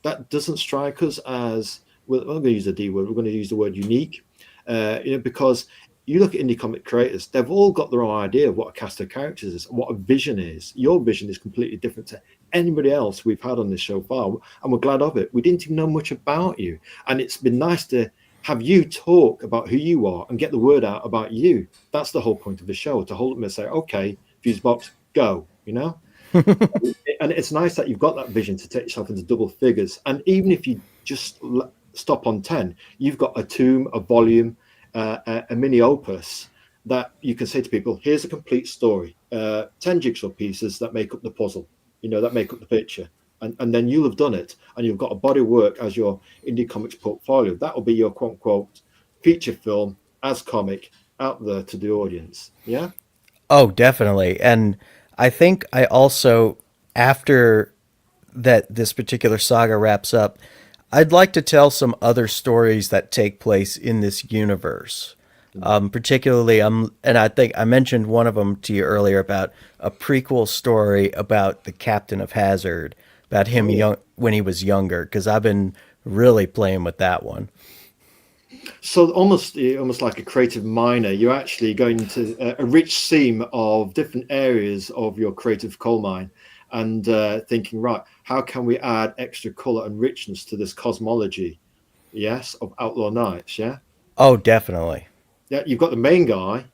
that doesn't strike us as well. I'm going to use the D word. We're going to use the word unique, because you look at indie comic creators, they've all got their own idea of what a cast of characters is, what a vision is. Your vision is completely different to anybody else we've had on this show far, and we're glad of it. We didn't even know much about you, and it's been nice to have you talk about who you are and get the word out about you. That's the whole point of the show, to hold them and say, okay, fuseboxx, go, and it's nice that you've got that vision to take yourself into double figures. And even if you just stop on 10, you've got a tome, a volume, a mini opus that you can say to people, here's a complete story, 10 jigsaw pieces that make up the puzzle, that make up the picture. And then you'll have done it, and you've got a body of work as your indie comics portfolio. That will be your quote unquote feature film as comic out there to the audience. Yeah. Oh, definitely. And I think I also, after that this particular saga wraps up, I'd like to tell some other stories that take place in this universe. Particularly, and I think I mentioned one of them to you earlier about a prequel story about the Captain of Hazard, about him Oh, yeah. young when he was younger, because I've been really playing with that one. So almost like a creative miner, you're actually going to a rich seam of different areas of your creative coal mine, and thinking, right, how can we add extra color and richness to this cosmology? Yes, of Outlaw Nights. Yeah, Oh, definitely. yeah. You've got the main guy,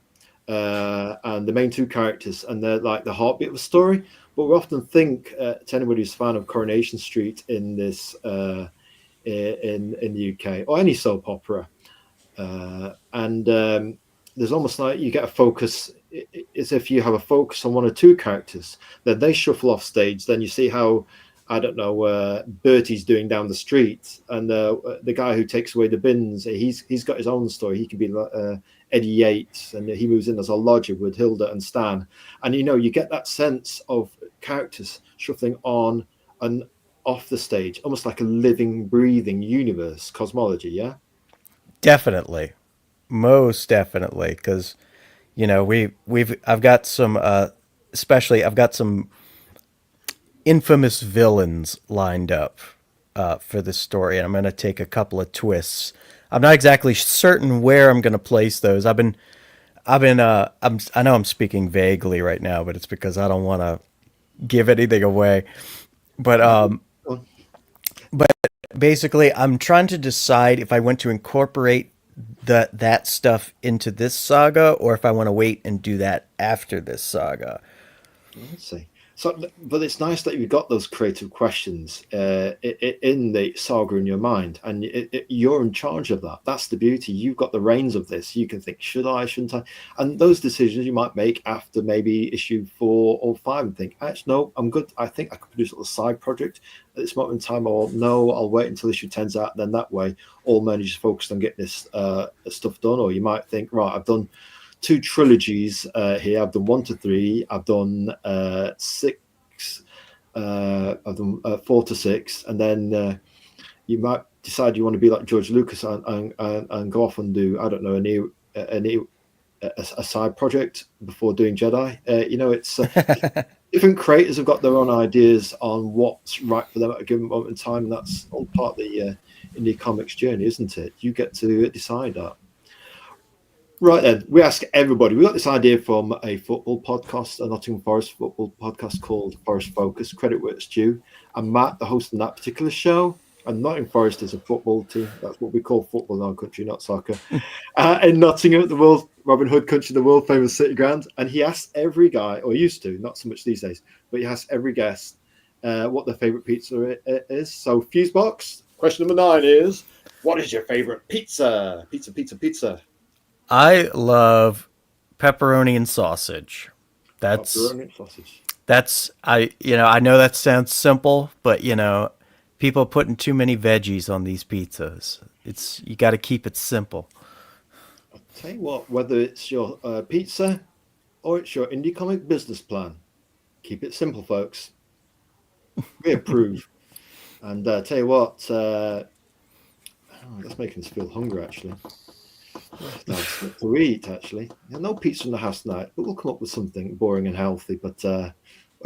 and the main two characters, and they're like the heartbeat of the story. But we often think, to anybody who's a fan of Coronation Street in this in the UK, or any soap opera, and there's almost like you get a focus. It's if you have a focus on one or two characters, then they shuffle off stage. Then you see how, I don't know, Bertie's doing down the street, and the guy who takes away the bins, he's got his own story. He can be Eddie Yates, and he moves in as a lodger with Hilda and Stan, and you get that sense of characters shuffling on and off the stage, almost like a living, breathing universe, cosmology. Yeah. Definitely. Most definitely, because I've got some especially I've got some infamous villains lined up for this story, and I'm going to take a couple of twists. I'm not exactly certain where I'm going to place those. I know I'm speaking vaguely right now, but it's because I don't want to give anything away. But basically, I'm trying to decide if I want to incorporate that stuff into this saga, or if I want to wait and do that after this saga. Let's see. So, but it's nice that you've got those creative questions in the saga in your mind, and you're in charge of that. That's the beauty. You've got the reins of this. You can think, should I, shouldn't I? And those decisions you might make after maybe issue 4 or 5, and think, actually, no, I'm good. I think I could produce a little side project at this moment in time, or no, I'll wait until issue 10's out. Then that way, all men are just focused on getting this stuff done. Or you might think, right, I've done 2 trilogies here. I've done 1 to 3. I've done 6. I've done 4 to 6, and then you might decide you want to be like George Lucas and go off and do, I don't know, a side project before doing Jedi. It's different creators have got their own ideas on what's right for them at a given moment in time, and that's all part of the indie comics journey, isn't it? You get to decide that. Right then, we ask everybody. We got this idea from a football podcast, a Nottingham Forest football podcast called Forest Focus. Credit where it's due. And Matt, the host of that particular show, and Nottingham Forest is a football team. That's what we call football in our country, not soccer. In Nottingham, the world Robin Hood country, the world famous city ground. And he asked every guy, or used to, not so much these days, but he asked every guest what their favourite pizza is. So fuseboxx, question number 9 is, what is your favourite pizza? Pizza. I love pepperoni and sausage. That's Pepperoni and sausage. I know that sounds simple, but people putting too many veggies on these pizzas. You got to keep it simple. I'll tell you what, whether it's your pizza or it's your indie comic business plan, keep it simple, folks. We approve. And tell you what, that's making us feel hungry, actually. To eat, actually. No pizza in the house tonight, but we'll come up with something boring and healthy. But I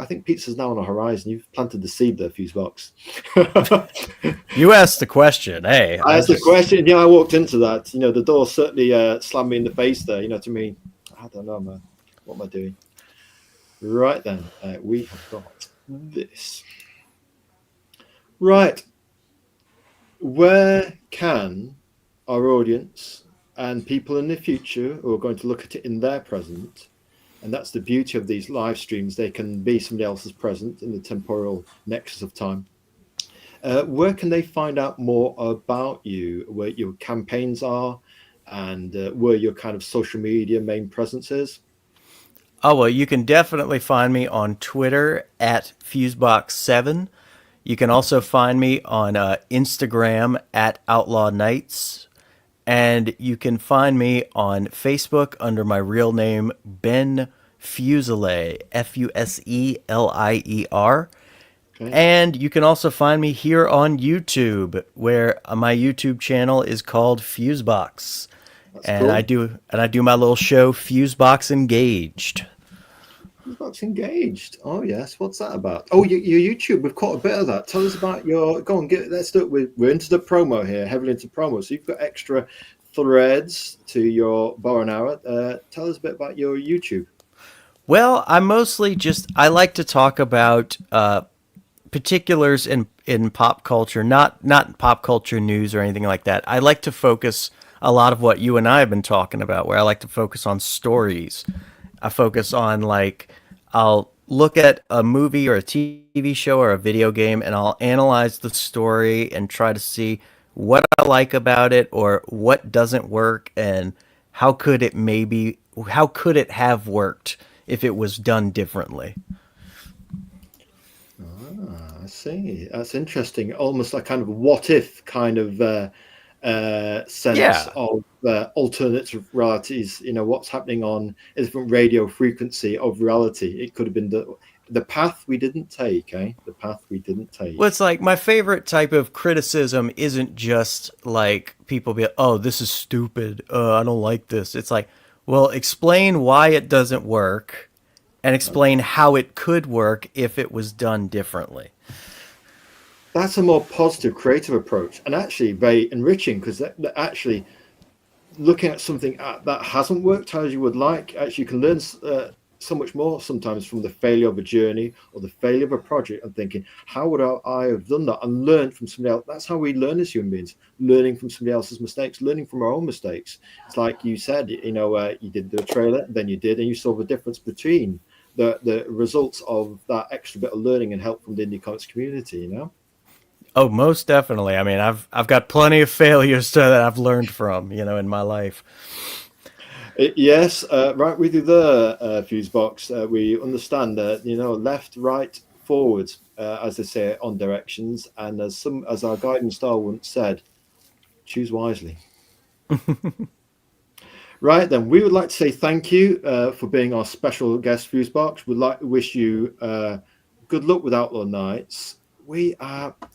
think pizza's now on the horizon. You've planted the seed there, fuseboxx. You asked the question. Hey, I asked the question. Yeah, I walked into that. The door certainly slammed me in the face there. To me, I don't know, man. What am I doing? Right then, we have got this. Right. Where can our audience and people in the future who are going to look at it in their present, and that's the beauty of these live streams, they can be somebody else's present in the temporal nexus of time. Where can they find out more about you, where your campaigns are, and where your kind of social media main presence is? Oh, well, you can definitely find me on Twitter at fuseboxx7. You can also find me on Instagram at Outlaw Nights. And you can find me on Facebook under my real name, Ben Fuselier, Fuselier. Okay. And you can also find me here on YouTube, where my YouTube channel is called fuseboxx. And cool. I do my little show, Fuseboxx Engaged. Fuseboxx Engaged. Oh yes, what's that about? Oh, your YouTube. We've caught a bit of that. Tell us about your. Go on, let's do it. We're into the promo here, heavily into promo. So you've got extra threads to your bow and arrow. Tell us a bit about your YouTube. Well, I like to talk about particulars in pop culture, not pop culture news or anything like that. I like to focus a lot of what you and I have been talking about, where I like to focus on stories. I focus on, I'll look at a movie or a TV show or a video game, and I'll analyze the story and try to see what I like about it or what doesn't work, and how could it have worked if it was done differently. I see. That's interesting. Almost like kind of what if kind of sense of alternative realities. What's happening on a different radio frequency of reality. It could have been the path we didn't take, The path we didn't take. Well, it's like my favorite type of criticism isn't just like people be, oh, this is stupid. I don't like this. It's like, well, explain why it doesn't work and explain how it could work if it was done differently. That's a more positive, creative approach, and actually very enriching, because that actually looking at something that hasn't worked as you would like, actually you can learn so much more sometimes from the failure of a journey or the failure of a project, and thinking, how would I have done that, and learn from somebody else. That's how we learn as human beings, learning from somebody else's mistakes, learning from our own mistakes. It's like you said, you did do a trailer, then you did, and you saw the difference between the results of that extra bit of learning and help from the indie comics community, Oh, most definitely. I mean, I've got plenty of failures that I've learned from, in my life. Yes, right with you there, fuseboxx. We understand that, left, right, forward, as they say, on directions, and as our guiding star once said, choose wisely. Right then, we would like to say thank you for being our special guest, fuseboxx. We'd like to wish you good luck with Outlaw Nights. Do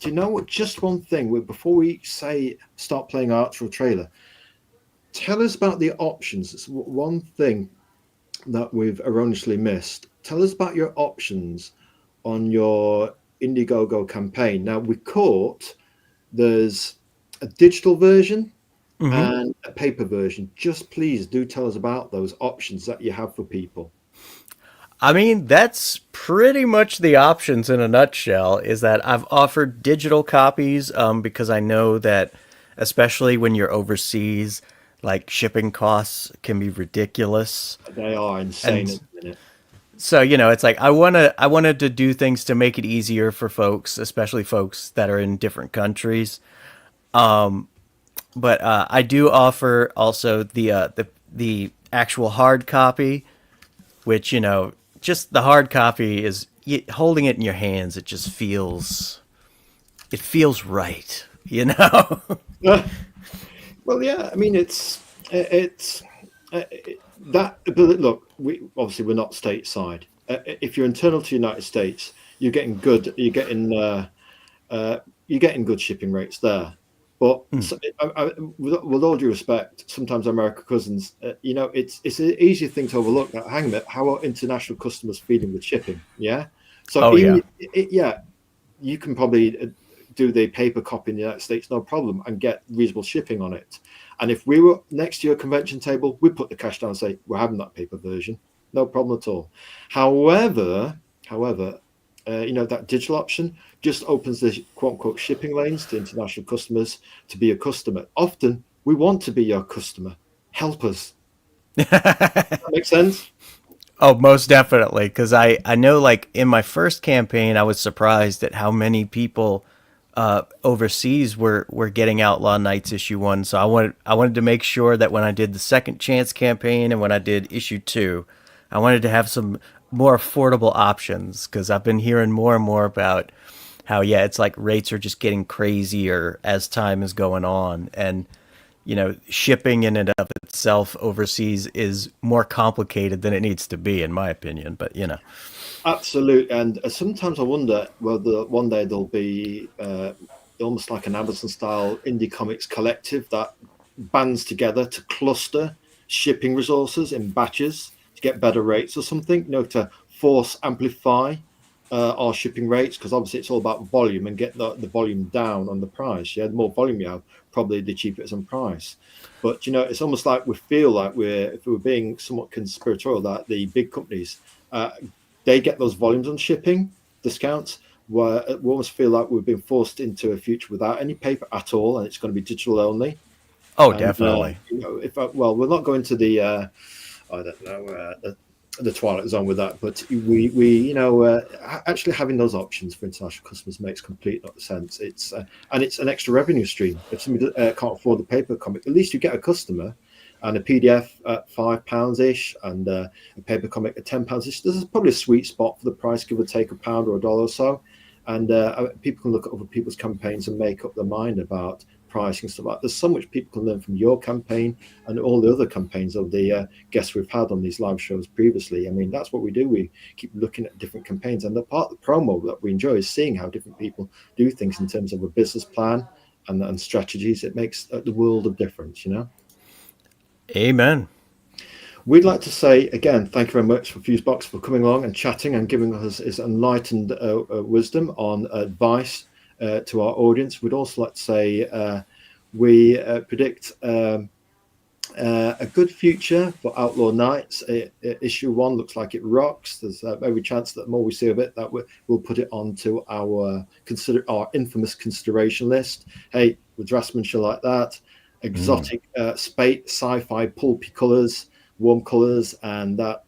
you know what? Just one thing before we start playing our actual trailer. Tell us about the options. It's one thing that we've erroneously missed. Tell us about your options on your Indiegogo campaign. Now, we caught there's a digital version and a paper version. Just please do tell us about those options that you have for people. I mean, that's pretty much the options in a nutshell. Is that I've offered digital copies because I know that, especially when you're overseas, like shipping costs can be ridiculous. They are insane And at the minute. so, it's like I wanted to do things to make it easier for folks, especially folks that are in different countries. But I do offer also the actual hard copy, which just the hard copy is holding it in your hands. It feels right, you know. Well, yeah, I mean, it's that. But look, we obviously we're not stateside. If you're internal to the United States, you're getting good. You're getting good shipping rates there. But with all due respect, sometimes American cousins, it's an easy thing to overlook. That, hang a minute, how are international customers feeling with shipping? Yeah. So Oh yeah. yeah, you can probably do the paper copy in the United States, no problem, and get reasonable shipping on it. And if we were next to your convention table, we put the cash down and say, we're having that paper version. No problem at all. However, that digital option just opens the quote unquote shipping lanes to international customers to be a customer. Often we want to be your customer. Help us. Does that make sense? Oh, most definitely. Because I know, like, in my first campaign, I was surprised at how many people overseas were getting Outlaw Nights issue 1. So I wanted to make sure that when I did the Second Chance campaign and when I did issue 2, I wanted to have some more affordable options because I've been hearing more and more about how, yeah, it's like rates are just getting crazier as time is going on. And shipping in and of itself overseas is more complicated than it needs to be, in my opinion. But Absolutely. And sometimes I wonder whether one day there'll be almost like an Amazon style indie comics collective that bands together to cluster shipping resources in batches to get better rates or something, to force amplify our shipping rates, because obviously it's all about volume and get the volume down on the price. Yeah, the more volume you have, probably the cheaper it is on price. But it's almost like we feel like if we're being somewhat conspiratorial, that the big companies they get those volumes on shipping discounts, where we almost feel like we've been forced into a future without any paper at all, and it's going to be digital only. oh, And definitely. we're not going to the I don't know the twilight zone with that, but we actually having those options for international customers makes complete sense. And it's an extra revenue stream. If somebody can't afford the paper comic, at least you get a customer. And a PDF at £5 ish, and a paper comic at £10 ish. This is probably a sweet spot for the price, give or take £1 or $1 or so. And people can look at other people's campaigns and make up their mind about pricing and stuff like that. There's so much people can learn from your campaign and all the other campaigns of the guests we've had on these live shows previously. I mean, that's what we do. We keep looking at different campaigns, and the part of the promo that we enjoy is seeing how different people do things in terms of a business plan and strategies. It makes the world of difference, Amen. We'd like to say again, thank you very much for fuseboxx for coming along and chatting and giving us his enlightened wisdom on advice to our audience. We'd also like to say we predict a good future for Outlaw Nights. Issue 1 looks like it rocks. There's every chance that the more we see of it, that we'll put it onto our infamous consideration list. Hey, with draftsmanship like that, exotic sci-fi pulpy colors, warm colors, and that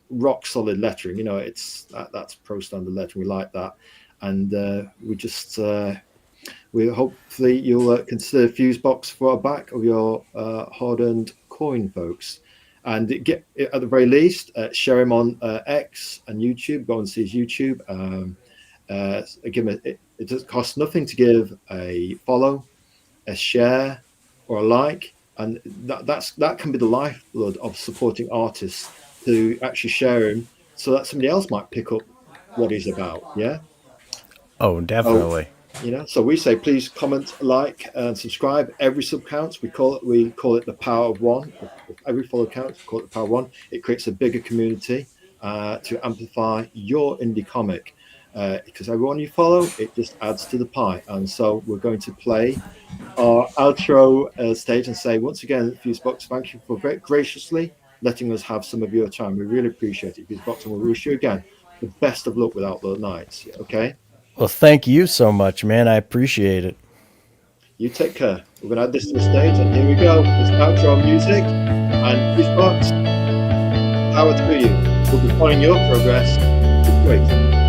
rock solid lettering. That's pro standard lettering. We like that, and we hopefully you'll consider fuseboxx for a back of your hard-earned coin, folks. And get at the very least, share him on X and YouTube. Go and see his YouTube. It does cost nothing to give a follow, a share, or a like, and that can be the lifeblood of supporting artists, to actually share him so that somebody else might pick up what he's about. Yeah. Oh, Oh, definitely. so we say please comment, like, and subscribe. Every sub counts. We call it the power of one. If every follow counts, we call it the power of one. It creates a bigger community to amplify your indie comic. because everyone you follow, it just adds to the pie. And so we're going to play our outro stage and say once again, fuseboxx, thank you for very graciously letting us have some of your time. We really appreciate it, fuseboxx, and we'll wish you again the best of luck with Outlaw Nights. Okay, Well, thank you so much, man. I appreciate it. you take care. We're going to add this to the stage, and here we go. It's outro music, and fuseboxx, power to you. We'll be following your progress. Great.